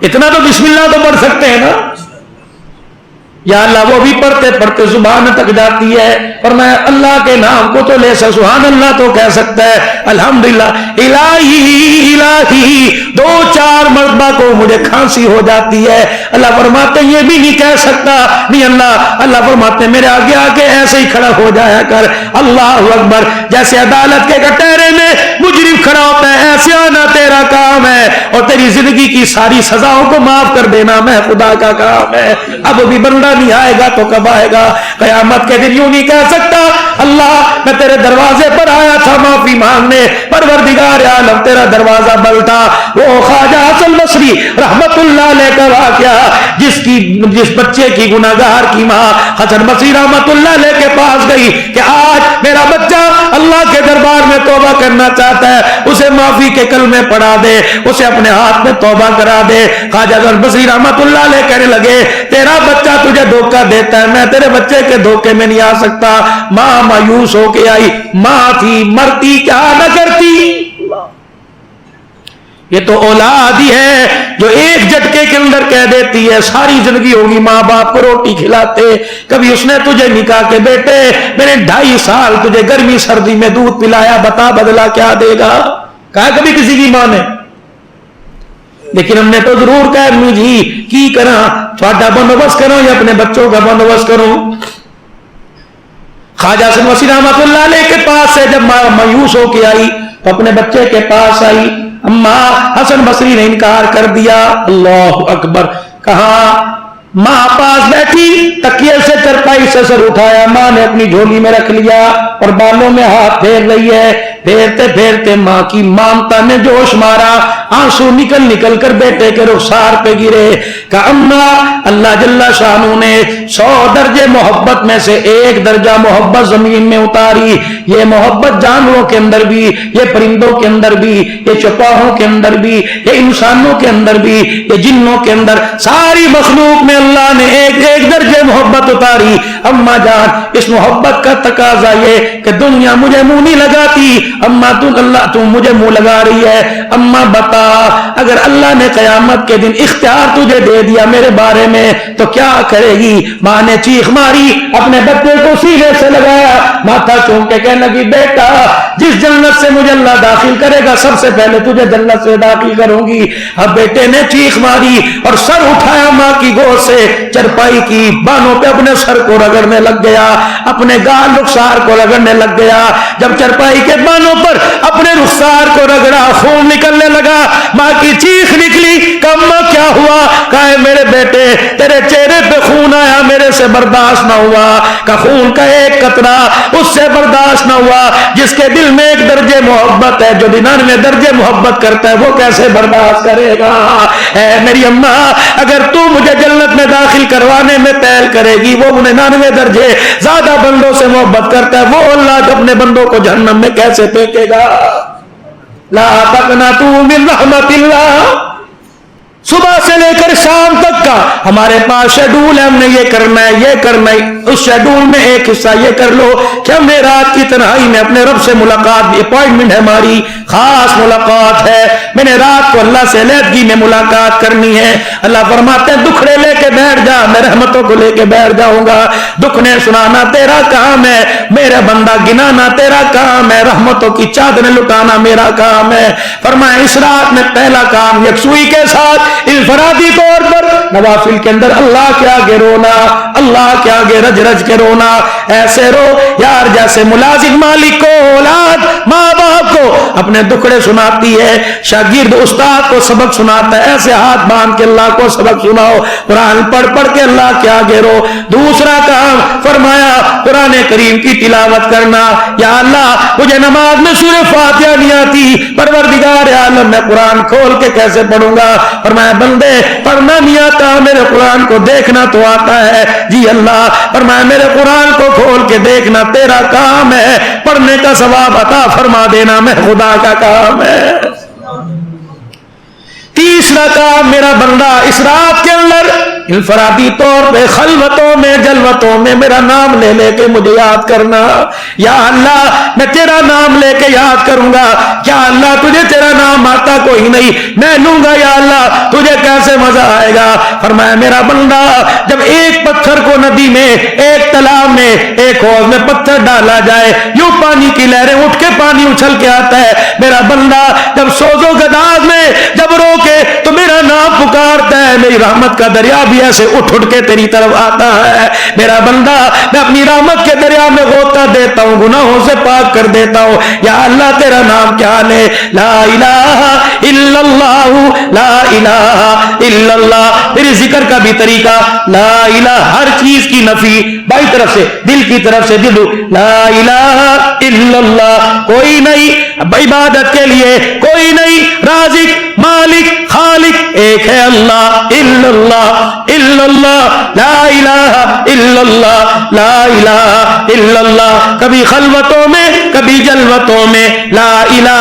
اتنا تو بسم اللہ تو پڑھ سکتے ہیں نا؟ یا اللہ وہ بھی پڑھتے پڑھتے زبان تک جاتی ہے، اور میں اللہ کے نام کو تو لے سبحان اللہ تو کہہ سکتا ہے، الحمدللہ الہی الہی 2-4 مرتبہ کو مجھے کھانسی ہو جاتی ہے، اللہ فرماتے یہ بھی نہیں کہہ سکتا، نہیں اللہ فرماتے میرے آگے آگے ایسے ہی کھڑا ہو جایا کر، اللہ اکبر، جیسے عدالت کے کٹہرے میں مجرم کھڑا ہوتا ہے ایسے آنا تیرا کام ہے، اور تیری زندگی کی ساری سزاؤں کو معاف کر دینا میں خدا کا کام ہے۔ اب بھی بندہ نہیں آئے گا تو کب آئے گا؟ قیامت کے دن یوں نہیں کہہ سکتا اللہ میں تیرے دروازے پر آیا تھا معافی مانگنے، پروردگار عالم تیرا دروازہ بند تھا۔ وہ خواجہ حسن بصری رحمت اللہ علیہ کا واقعہ، جس بچے کی گناہگار کی ماں حسن بصری رحمت اللہ علیہ کے پاس گئی کہ آج میرا بچہ اللہ کے دربار میں توبہ کرنا چاہتا ہے، اسے معافی کے کلمے پڑھا دے، اسے اپنے ہاتھ میں توبہ کرا دے۔ خواجہ حسن بصری رحمت اللہ علیہ کہنے لگے تیرا بچہ تجھے دھوکہ دیتا ہے، میں تیرے بچے کے دھوکے میں نہیں آ سکتا۔ ماں مایوس ہو کے آئی، ماں تھی مرتی کیا نہ کرتی۔ یہ تو اولاد ہی ہے جو ایک جھٹکے کے اندر کہہ دیتی ہے ساری زندگی ہوگی ماں باپ کو روٹی کھلاتے، کبھی اس نے تجھے نکاح کے بیٹے میں نے 2.5 سال تجھے گرمی سردی میں دودھ پلایا، بتا بدلا کیا دے گا؟ کہا کبھی کسی کی ماں نے؟ لیکن ہم نے تو ضرور کہا امی جی کی کرا تھوڑا بندوبست کرو یا اپنے بچوں کا بندوبست کرو۔ خواجہ حسن بصری رحمت اللہ علیہ کے پاس سے جب مایوس ہو کے آئی تو اپنے بچے کے پاس آئی، اماں حسن بصری نے انکار کر دیا، اللہ اکبر، کہا ماں پاس بیٹھی تکیے سے چرپائی سے سر اٹھایا، ماں نے اپنی جھولی میں رکھ لیا اور بالوں میں ہاتھ پھیر رہی ہے، پھیرتے پھیرتے ماں کی مامتا نے جوش مارا، آنسو نکل نکل کر بیٹے کے رخسار پہ گرے، کہ اماں اللہ جل شانہ نے 100 درجے محبت میں سے 1 درجہ محبت زمین میں اتاری، یہ محبت جانوروں کے اندر بھی، یہ پرندوں کے اندر بھی، یہ چپاہوں کے اندر بھی، یہ انسانوں کے اندر بھی، یہ جنوں کے اندر، ساری مخلوق میں اللہ نے 1 درجے محبت اتاری۔ اماں جان اس محبت کا تقاضا یہ کہ دنیا مجھے منہ نہیں لگاتی، اماں تو مجھے منہ لگا رہی ہے، اماں بتا اگر اللہ نے قیامت کے دن اختیار تجھے دے دیا میرے بارے میں تو کیا کرے گی؟ ماں نے چیخ ماری، اپنے بچے کو سینے سے لگایا، ماتھا چوم کے کہنے لگی بیٹا جس جنت سے مجھے اللہ داخل کرے گا سب سے پہلے تجھے جنت سے داخل کروں گی۔ اب بیٹے نے چیخ ماری اور سر اٹھایا ماں کی گود سے، چرپائی کی بانوں پہ اپنے سر کو رگڑنے لگ گیا، اپنے گال رخسار کو رگڑنے لگ گیا، جب چرپائی کے بانوں پر اپنے رخسار کو رگڑا خون نکلنے لگا، ماں کی چیخ نکلی کہ اماں کیا ہوا؟ کہا میرے بیٹے تیرے چہرے پہ خون آیا میرے سے برداشت نہ ہوا، کہ خون کا 1 قطرہ اس سے برداشت نہ ہوا، جس کے دل میں 1 درجے محبت ہے جو 99 درجے محبت کرتا ہے وہ کیسے برداشت کرے گا؟ اے میری اماں اگر تو مجھے جنت میں داخل کروانے میں پہل کرے گی، وہ 99 درجے زیادہ بندوں سے محبت کرتا ہے، وہ اللہ اپنے بندوں کو جہنم میں کیسے پھینکے گا؟ لا تقنطوا من رحمت اللہ۔ صبح سے لے کر شام تک کا ہمارے پاس شیڈول ہے، ہم نے یہ کرنا ہے یہ کرنا ہے، اس شیڈول میں ایک حصہ یہ کر لو کہ ہم نے رات کی تنہائی میں اپنے رب سے ملاقات، اپوائنٹمنٹ ہے ہماری خاص ملاقات ہے، میں نے رات کو اللہ سے علیحدگی میں ملاقات کرنی ہے۔ اللہ فرماتے ہیں دکھڑے لے کے بیٹھ جا، میں رحمتوں کو لے کے بیٹھ جاؤں گا، دکھنے سنانا تیرا کام ہے میرا بندہ، گنانا تیرا کام ہے، رحمتوں کی چادریں لٹانا میرا کام ہے۔ فرمایا اس رات میں پہلا کام یکسوئی کے ساتھ انفرادی طور پر نوافل کے اندر اللہ کے آگے رونا، اللہ کے آگے رج رج کے رونا، ایسے رو یار جیسے ملازم مالک کو اولاد ماں باپ کو اپنے دکھڑے سناتی ہے، شاگرد استاد کو سبق سناتا ہے، ایسے ہاتھ باندھ کے اللہ کو سبق سناؤ، قرآن پڑھ پڑھ کے اللہ کے آگے رو۔ دوسرا کام فرمایا قرآن کریم کی تلاوت کرنا، یا اللہ مجھے نماز میں سورہ فاتحہ نہیں آتی، پروردگار عالم میں قرآن کھول کے کیسے پڑھوں گا؟ فرمایا بندے پڑھنا نہیں آتا میرے قرآن کو دیکھنا تو آتا ہے، جی اللہ فرمایا میرے قرآن کو کھول کے دیکھنا تیرا کام ہے، پڑھنے کا ثواب عطا فرما دینا میں خدا کا کام ہے۔ تیسرا کام میرا بندہ اس رات کے اندر انفرادی طور پہ خلوتوں میں جلوتوں میں میرا نام لے لے کے مجھے یاد کرنا. یا اللہ میں تیرا نام لے کے یاد کروں گا. یا اللہ تجھے تیرا نام آتا کوئی نہیں, میں لوں گا یا اللہ تجھے کیسے مزہ آئے گا. فرمایا میرا بندہ جب ایک پتھر کو ندی میں, ایک تالاب میں, ایک حوض میں پتھر ڈالا جائے یوں پانی کی لہریں اٹھ کے پانی اچھل کے آتا ہے. میرا بندہ جب سوز و گداز میں جب رو کے تو میرا نام پکارتا ہے, میری رحمت کا دریا بھی ایسے اٹھ اٹھ کے تیری طرف آتا ہے. میرا بندہ میں اپنی رحمت کے دریا میں غوطہ دیتا ہوں, گناہوں سے پاک کر دیتا ہوں. یا اللہ تیرا نام کیا لے, لا الہ الا اللہ, لا الہ الا اللہ. تیرے ذکر کا بھی طریقہ لا الہ, ہر چیز کی نفی بائی طرف سے, دل کی طرف سے دل, لا الہ الا اللہ, کوئی نہیں عبادت کے لیے, کوئی نہیں رازق مالک خالق, ایک ہے اللہ, الا اللہ الا اللہ, لا الہ الا اللہ, لا الہ الا اللہ. کبھی خلوتوں میں کبھی جلوتوں میں لا الہ,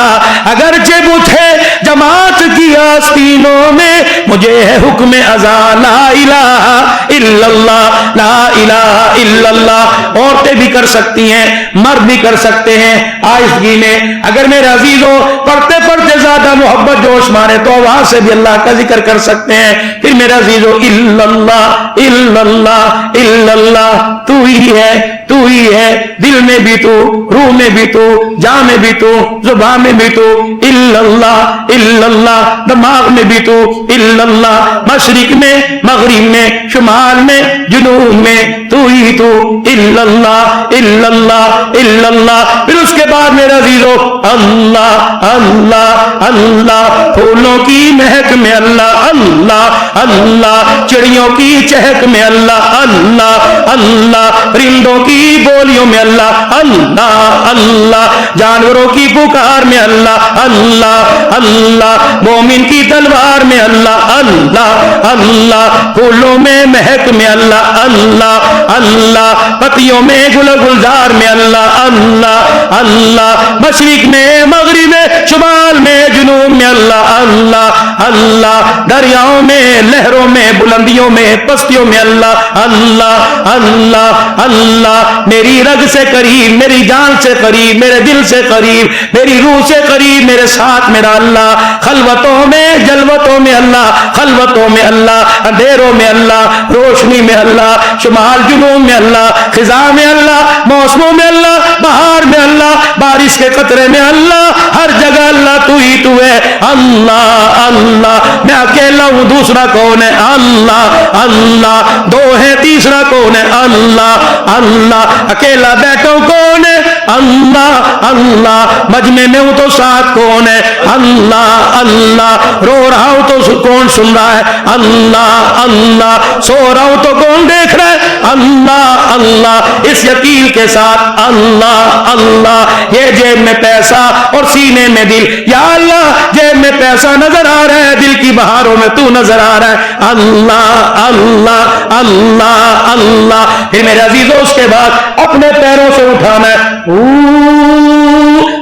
اگرچہ مجھے جماعت کی آستینوں میں مجھے ہے حکم اذان, لا الہ الا اللہ, لا الہ الا اللہ. عورتیں بھی کر سکتی ہیں, مرد بھی کر سکتے ہیں آہستگی میں. اگر میرے عزیزوں پڑھتے پڑھتے زیادہ محبت جوش مارے تو آواز سے بھی اللہ کا ذکر کر سکتے ہیں. پھر میرے عزیزوں الا اللہ الا اللہ الا اللہ, تو ہی ہے, تو ہی ہے, دل میں بھی تو, روح میں بھی تو, جان میں بھی تو, زبان میں بھی تو, الا اللہ الا اللہ, دماغ میں بھی تو, الا اللہ, مشرق میں مغرب میں شمال میں جنوب میں تو ہی تو, الا اللہ الا اللہ الا اللہ. پھر اس کے بعد میرے عزیزوں اللہ اللہ اللہ, پھولوں کی مہک میں اللہ اللہ اللہ, چڑیوں کی چہک میں اللہ اللہ اللہ, پرندوں کی بولیوں میں اللہ اللہ اللہ, جانوروں کی پکار میں اللہ اللہ اللہ, مومن کی تلوار میں اللہ اللہ اللہ, پھولوں میں مہک میں اللہ اللہ اللہ, پتیوں میں گل گلزار میں اللہ اللہ اللہ, مشرق میں مغرب میں شمال میں جنوب میں اللہ اللہ اللہ, دریاؤں میں لہروں میں بلندیوں میں پستیوں میں اللہ اللہ اللہ اللہ, میری رگ سے قریب, میری جان سے قریب, میرے دل سے قریب, میری روح سے قریب, میرے ساتھ میرا اللہ, خلوتوں میں جلوتوں میں اللہ, خلوتوں میں اللہ, اندھیروں میں اللہ, روشنی میں اللہ, شمال جنوب میں اللہ, خزاں میں اللہ, موسموں میں اللہ, بہار میں اللہ, بارش کے قطرے میں اللہ, ہر جگہ اللہ تو ہی تو ہے اللہ اللہ. میں اکیلا ہوں دوسرا کون ہے اللہ اللہ, دو ہے تیسرا کون ہے اللہ اللہ, اکیلا بیٹھا ہوں کون ہے اللہ اللہ, مجمع میں ہوں تو ساتھ کون ہے اللہ اللہ, رو رہا ہوں تو کون سن رہا ہے اللہ اللہ, سو رہا ہوں تو کون دیکھ رہا ہے اللہ اللہ. اس یقین کے ساتھ اللہ اللہ, یہ جیب میں پیسہ اور سینے میں دل, یا اللہ جیب میں پیسہ نظر آ رہا ہے, دل کی بہاروں میں تو نظر آ رہا ہے اللہ اللہ اللہ اللہ. پھر میرے عزیزوں اس کے بعد اپنے پیروں سے اٹھانا ہے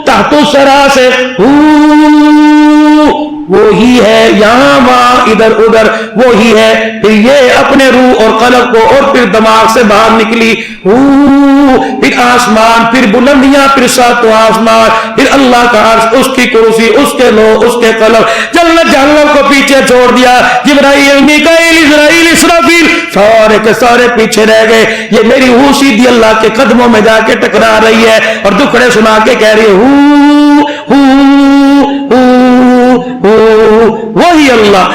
تحت الثری سے, وہی ہے یہاں وہاں ادھر ادھر, وہی ہے. پھر یہ اپنے روح اور قلب کو, اور پھر دماغ سے باہر نکلی, پھر آسمان, پھر بلندیاں, پھر ساتوں آسمان, پھر اللہ کا عرش, اس کی کرسی, اس کے لوح, اس کے قلم, جنت جہنم کو پیچھے چھوڑ دیا. جبرائیل میکائیل اسرائیل اسرافیل سارے کے سارے پیچھے رہ گئے. یہ میری روح سیدھی اللہ کے قدموں میں جا کے ٹکرا رہی ہے اور دکھڑے سنا کے کہہ رہی ہے وہی اللہ,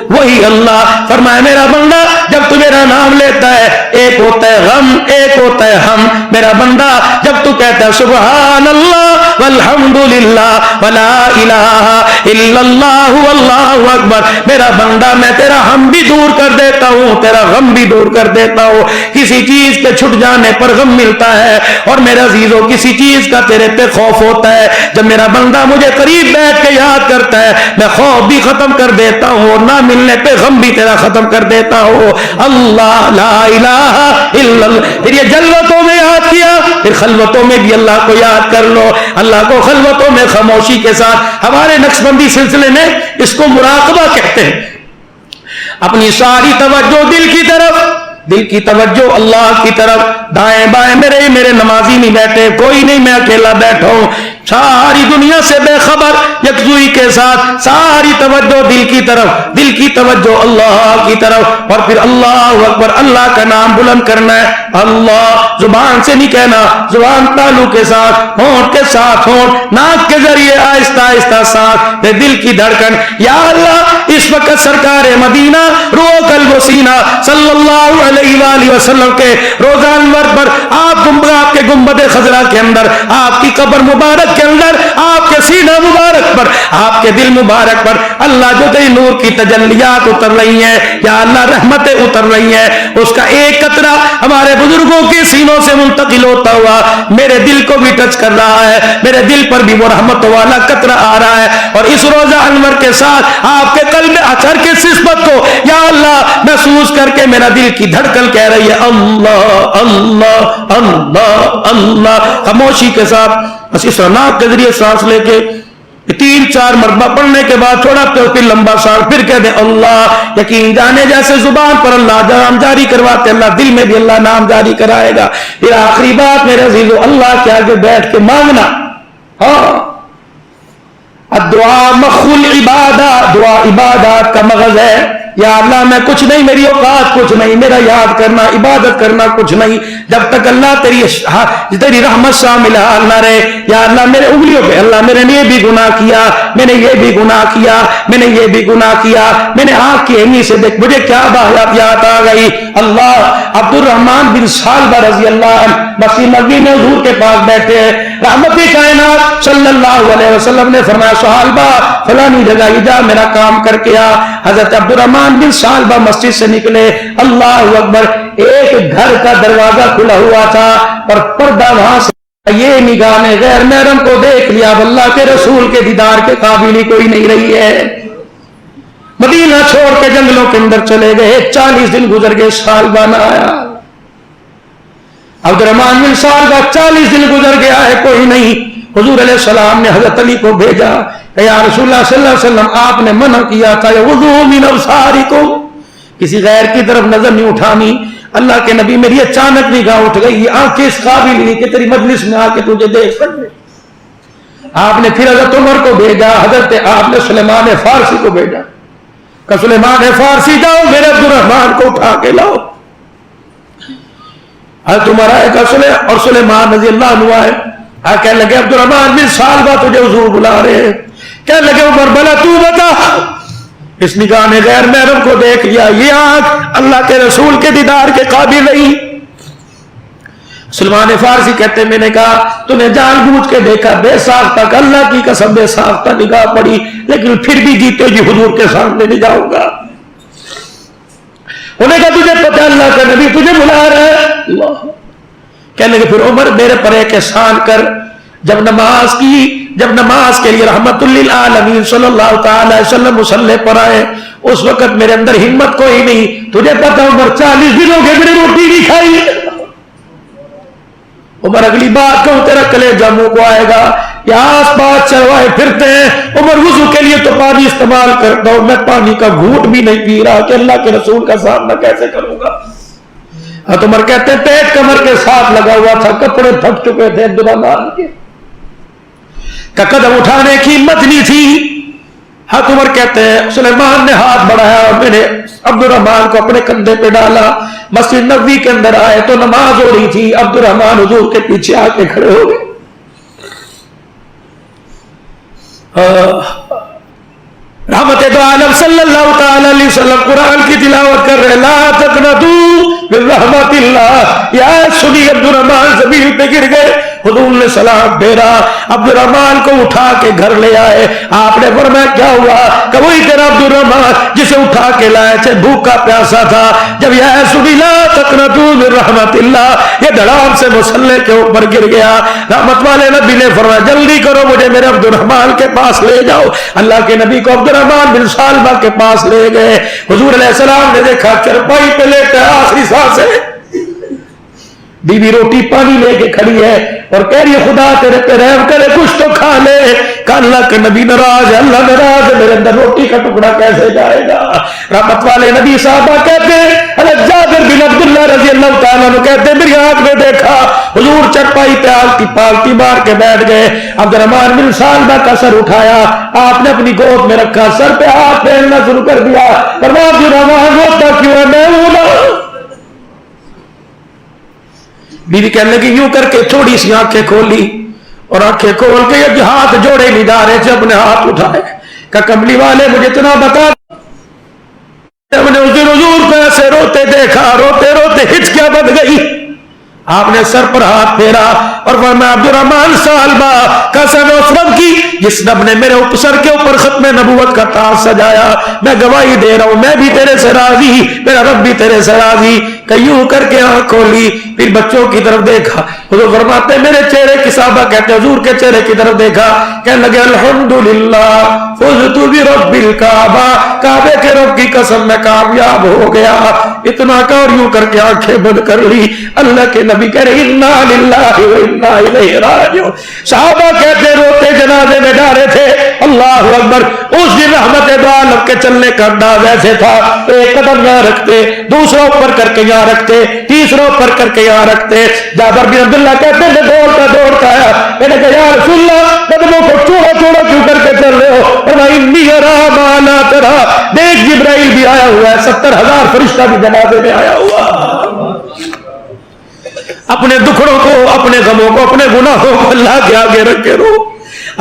وہی اللہ. فرمایا میرا بندہ جب تو میرا نام لیتا ہے, ایک ہوتا ہے غم, ایک ہوتا ہے ہم. میرا بندہ جب تو کہتا ہے سبحان اللہ والحمدللہ ولا الہ الا اللہ واللہ اکبر, میرا بندہ میں تیرا ہم بھی دور کر دیتا ہوں, تیرا غم بھی دور کر دیتا ہوں. کسی چیز کے چھٹ جانے پر غم ملتا ہے, اور میرا عزیزوں کسی چیز کا تیرے پہ خوف ہوتا ہے. جب میرا بندہ مجھے قریب بیٹھ کے یاد کرتا ہے, میں خوف بھی ختم کر دیتا ہوں, اور نہ ملنے پہ غم بھی تیرا ختم کر دیتا ہوں. اللہ لا الہ الا اللہ. پھر یہ جلوتوں میں یاد کیا, پھر خلوتوں میں بھی اللہ کو یاد کر لو. اللہ کو خلوتوں میں خاموشی کے ساتھ, ہمارے نقشبندی سلسلے میں اس کو مراقبہ کہتے ہیں. اپنی ساری توجہ دل کی طرف، دل کی توجہ اللہ کی طرف. دائیں بائیں میرے نمازی نہیں بیٹھے، کوئی نہیں، میں اکیلا بیٹھا ہوں، ساری دنیا سے بے خبر، یکسوئی کے ساتھ ساری توجہ دل کی طرف، دل کی توجہ اللہ کی طرف. اور پھر اللہ اکبر، اللہ کا نام بلند کرنا ہے. اللہ زبان سے نہیں کہنا، زبان تالو کے ساتھ، ہونٹ کے ساتھ ہونٹ، ناک کے ذریعے آہستہ آہستہ ساتھ دل کی دھڑکن. یا اللہ اس وقت سرکار مدینہ روح قلب و سینہ صلی اللہ علیہ وآلہ وسلم کے روضہ انور پر، آپ کے گنبد خضرا کے اندر، آپ کی قبر مبارک کے اندر، آپ کے سینہ مبارک پر، آپ کے دل مبارک پر اللہ جو تیری نور کی تجلیات اتر رہی ہیں، یا اللہ رحمتیں اتر رہی ہیں، اس کا ایک قطرہ ہمارے بزرگوں کے سینوں سے منتقل ہوتا ہوا میرے دل کو بھی ٹچ کر رہا ہے، میرے دل پر بھی وہ رحمت والا قطرہ آ رہا ہے. اور اس روضہ انور کے ساتھ آپ کے قلب اثر کی نسبت کو یا اللہ محسوس کر کے میرا دل کی دھڑکن کہہ رہی ہے اللہ اللہ اللہ اللہ. خاموشی کے ساتھ بس اس ناک کے ذریعے سانس لے کے 3-4 مرتبہ پڑھنے کے بعد تھوڑا پھر لمبا سانس، پھر کہہ دیں اللہ. یقین جانے جیسے زبان پر اللہ نام جاری کرواتے اللہ دل میں بھی اللہ نام جاری کرائے گا. پھر آخری بات میرے عزیزو، اللہ کے آگے بیٹھ کے مانگنا. ہاں الدعاء مخل عبادہ، دعا عبادات کا مغز ہے. یا اللہ میں کچھ نہیں، میری اوقات کچھ نہیں، میرا یاد کرنا عبادت کرنا کچھ نہیں، جب تک اللہ تیری رحمت شامل حال نہ رہے. یا اللہ میرے انگلیوں پہ اللہ میں نے یہ بھی گناہ کیا، میں نے یہ بھی گناہ کیا، میں نے یہ بھی گناہ کیا، میں نے آنکھ کی اینی سے دیکھ مجھے کیا یاد آ گئی. اللہ عبد الرحمن بن سالبہ رضی اللہ عنہ مسیح نبی میں حضور کے پاس بیٹھے ہیں، رحمت کائنات صلی اللہ علیہ وسلم نے فرمایا سالبہ فلانی جگہ جا میرا کام کر کے آ. حضرت عبد الرحمن بن سالبہ مسجد سے نکلے، اللہ اکبر، ایک گھر کا دروازہ کھلا ہوا تھا اور پردہ وہاں سے یہ نگاہ نے غیر محرم کو دیکھ لیا. اب اللہ کے رسول کے دیدار کے قابل ہی کوئی نہیں رہی ہے. مدینہ چھوڑ کے جنگلوں کے اندر چلے گئے، 40 دن گزر گئے، سالبہ نہ آیا. عبد الرحمن بن سالبہ 40 دن گزر گیا ہے، کوئی نہیں. حضور علیہ السلام نے حضرت علی کو بھیجا کہ یا رسول اللہ صلی اللہ علیہ وسلم آپ نے منع کیا تھا وضو من ابصارکم، کسی غیر کی طرف نظر نہیں اٹھانی. اللہ کے نبی میری اچانک نگاہ اٹھ گئی، یہ آنکھیں اس قابل نہیں کہ تیری مجلس میں آ کے تجھے دیکھ سکے. آپ نے پھر حضرت عمر کو بھیجا، آپ نے سلیمان فارسی کو بھیجا کہ سلیمان فارسی جاؤ میرے عبد الرحمن کو اٹھا کے لاؤ. حضرت عمر آئے اور سلیمان رضی اللہ عنہ آئے، کہنے لگے عبد الرحمن بن سالبہ تجھے حضور بلا رہے ہیں. کہنے لگے عمر بلا تو بتا. اس نگاہ نے غیر محرم کو دیکھ لیا، یہ آنکھ اللہ کے رسول کے دیدار کے قابل نہیں. سلمان فارسی کہتے میں نے کہا تو نے جان بوجھ کے دیکھا، بے ساختہ، اللہ کی قسم بے ساختہ نگاہ پڑی، لیکن پھر بھی جیتے جی حضور کے سامنے نہیں جاؤں گا. انہیں کہا تجھے پتہ اللہ کا نبی تجھے بلا رہا ہے. اللہ کہنے لگے پھر عمر میرے پر ایک احسان کر، جب نماز کے لیے رحمت للعالمین صلی اللہ تعالی علیہ وسلم مصلی پر آئے، اس وقت میرے اندر ہمت کوئی نہیں. تجھے پتہ عمر 40 دنوں کے میری روٹی نہیں کھائی. عمر اگلی بات کہوں تیرا کلیجہ منہ کو آئے گا. یا آس پاس چروائے پھرتے ہیں، عمر وضو کے لیے تو پانی استعمال کرتا ہوں، میں پانی کا گھونٹ بھی نہیں پی رہا کہ اللہ کے رسول کا سامنا کیسے کروں گا. عمر کہتے ہیں پیٹ کمر کے ساتھ لگا ہوا تھا، کپڑے تھک چکے تھے عبد الرحمن کے، قدم اٹھانے کی ہمت نہیں تھی. عمر کہتے ہیں سلیمان نے ہاتھ بڑھایا اور میں نے عبد الرحمن کو اپنے کندھے پہ ڈالا. مسجد نبوی کے اندر آئے تو نماز ہو رہی تھی، عبد الرحمن حضور کے پیچھے آ کے کھڑے ہو گئے. رحمت دو عالم صلی اللہ تعالی علیہ وسلم قرآن کی تلاوت کر رہے، لا تقنطوا من رحمت اللہ. یا سنی عبد الرحمن زمین پہ گر گئے. حضور نے سلام پھیرا، عبد الرحمن کو اٹھا کے گھر لے آئے. آپ نے فرمایا کیا ہوا؟ کہ وہی تیرا عبد الرحمن جسے اٹھا کے لائے تھے، بھوکا پیاسا تھا. جب یا سنی لا تقنطوا من رحمت اللہ یہ دھڑام سے مصلی کے اوپر گر گیا. رحمت والے نبی نے فرمایا جلدی کرو مجھے میرے عبد الرحمن کے پاس لے جاؤ. اللہ کے نبی کو عبد الرحمن بن سالبہ کے پاس لے گئے. حضور علیہ السلام نے دیکھا چرپائی پہ لیٹا آخری سانس ہے، بیوی روٹی پانی لے کے کھڑی ہے. اور کہہ رہی ہے خدا تیرے پہ رحم کرے کچھ تو کھا لے. کہ اللہ کے نبی ناراض ہے, اللہ ناراض ہے, میرے اندر روٹی کا ٹکڑا کیسے جائے گا. رحمت والے نبی صحابہ کہتے ہیں, حضرت جابر بن عبداللہ رضی اللہ تعالیٰ عنہ کہتے ہیں میری آنکھ میں دیکھا حضور چرپائی پہ آلتی پالتی مار کے بیٹھ گئے. عبد الرحمن بن سالبہ کا سر اٹھایا, آپ نے اپنی گود میں رکھا, سر پہ ہاتھ پھیرنا شروع کر دیا. فرمایا عبد الرحمن روتا کیوں ہے, میں ہوں نا. بیوی کہنے لگی یوں کر کے تھوڑی سی آنکھیں کھولی, اور آنکھیں کھول کے یہ ہاتھ جوڑے نہیں جا رہے تھے, اپنے ہاتھ اٹھائے. کہ کملی والے مجھے اتنا بتا, ہم نے اس دن حضور کو ایسے روتے دیکھا, روتے روتے ہچکیاں بن گئی. آپ نے سر پر ہاتھ پھیرا اور فرمایا عبد الرحمن سالبہ قسم اس رب کی جس رب نے میرے سر کے اوپر ختم نبوت کا تاج سجایا, میں گواہی دے رہا ہوں میں بھی تیرے سے راضی, میرا رب بھی تیرے سے راضی. کہ یوں کر کے آنکھ کھولی, پھر بچوں کی طرف دیکھا. حضور فرماتے ہیں میرے چہرے کی, صحابہ کہتے ہیں حضور کے چہرے کی طرف دیکھا, کہنے لگے الحمدللہ فزت برب الکعبہ, کعبے کے رب کی قسم میں کامیاب ہو گیا. اتنا کا اور یوں کر کے آنکھیں بند کر لی. اللہ کے نبی کہہ رہے انا للہ و انا الیہ راجعون. صحابہ کہتے روتے جنازے میں ڈالے تھے. اللہ اکبر. اس دن رحمت دو عالم کے چلنے کا انداز ایسے تھا, ایک قدم یہاں رکھتے, دوسرا اوپر کر کے یہاں رکھتے, تیسرا اوپر کر کے یہاں رکھتے. جابر بن عبداللہ کہتے ہیں دوڑتا آیا, میں نے کہا یا رسول اللہ قدموں کو چوڑا چوڑا کیوں کر کے چل رہے ہو. اور انی ارا ما لا ترى, دیکھ جبرائیل بھی آیا ہوا ہے, 70,000 فرشتہ بھی جنازے میں آیا ہوا. اپنے دکھڑوں کو, اپنے غموں کو, اپنے گناہوں کو اللہ کے آگے رکھ کے رو.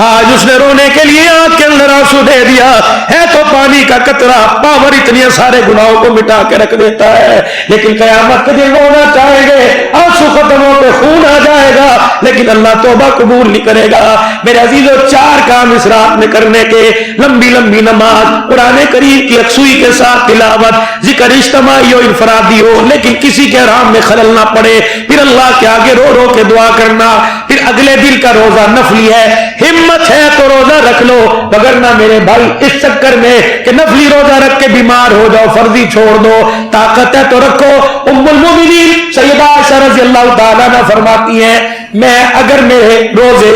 آج اس نے رونے کے لیے آنکھ کے اندر آنسو دے دیا ہے تو پانی کا قطرہ پاور اتنے سارے گناہوں کو مٹا کے رکھ دیتا ہے. لیکن قیامت کے دن رونا چاہیں گے, آنسو ختم ہو کے خون آ جائے گا, لیکن اللہ توبہ قبول نہیں کرے گا. میرے عزیزو 4 کام اس رات میں کرنے کے, لمبی لمبی نماز, قرآن کریم کی یکسوئی کے ساتھ تلاوت, ذکر اجتماعی ہو انفرادی ہو لیکن کسی کے حرام میں خلل نہ پڑے, پھر اللہ کے آگے رو رو کے دعا کرنا. پھر اگلے دن کا روزہ نفلی ہے, ہمت ہے تو روزہ رکھ لو, وگرنہ میرے بھائی اس چکر میں کہ نفلی روزہ رکھ کے بیمار ہو جاؤ فرضی چھوڑ دو. طاقت ہے تو رکھو. ام المومنین سیدہ عائشہ رضی اللہ تعالیٰ عنہ فرماتی ہیں میں اگر میرے روزے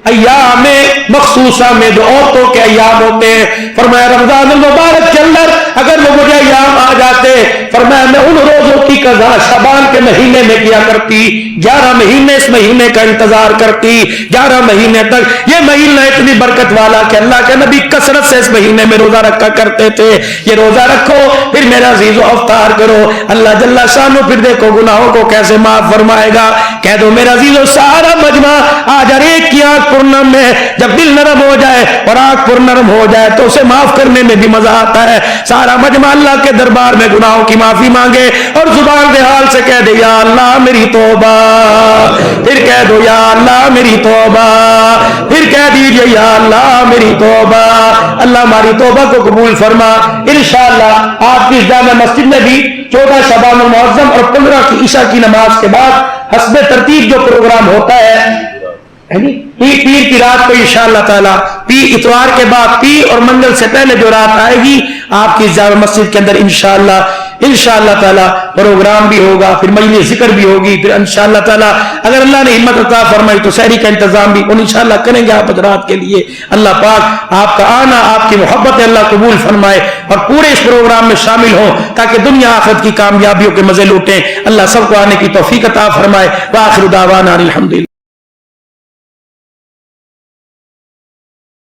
ایام مخصوصہ میں جو عورتوں کے ایام ہوتے ہیں, فرمایا رمضان المبارک کے اندر اگر وہ مجھے ایام آ جاتے, فرمایا میں ان روزوں کی قضا شعبان کے مہینے میں کیا کرتی. 11 مہینے اس مہینے کا انتظار کرتی, 11 مہینے تک. یہ مہینہ اتنی برکت والا کہ اللہ کے نبی کثرت سے اس مہینے میں روزہ رکھا کرتے تھے. یہ روزہ رکھو, پھر میرا عزیزو افطار کرو, اللہ جل شانہ پھر دیکھو گناہوں کو کیسے معاف فرمائے گا. کہہ دو میرا عزیزو سارا مجمع آج ہر ایک کی آنکھ پرنم میں, جب دل نرم ہو جائے اور آنکھ پرنرم ہو جائے تو اسے معاف کرنے میں بھی مزہ آتا ہے. سارا مجمع اللہ کے دربار میں گناہوں کی معافی مانگے اور زبان دے حال سے کہہ دے یا اللہ میری توبہ, پھر کہہ دو یا اللہ میری توبہ, پھر کہہ دیجئے یا اللہ میری توبہ. اللہ ہماری توبہ کو قبول فرما. انشاءاللہ آپ کی جامع مسجد میں بھی 14 شعبان المعظم اور 15 کی عشاء کی نماز کے بعد حسب ترتیب جو پروگرام ہوتا ہے پیر کی رات کو انشاءاللہ تعالی, پیر اتوار کے بعد پیر اور منگل سے پہلے جو رات آئے گی آپ کی جامع مسجد کے اندر انشاءاللہ تعالی پروگرام بھی ہوگا, پھر مجلس ذکر بھی ہوگی, پھر انشاءاللہ تعالی اگر اللہ نے ہمت عطا فرمائی تو سحری کا انتظام بھی انشاءاللہ کریں گے آپ حضرات کے لیے. اللہ پاک آپ کا آنا, آپ کی محبت اللہ قبول فرمائے اور پورے اس پروگرام میں شامل ہوں تاکہ دنیا آخرت کی کامیابیوں کے مزے لوٹیں. اللہ سب کو آنے کی توفیق عطا فرمائے. وآخر دعوانا الحمدللہ.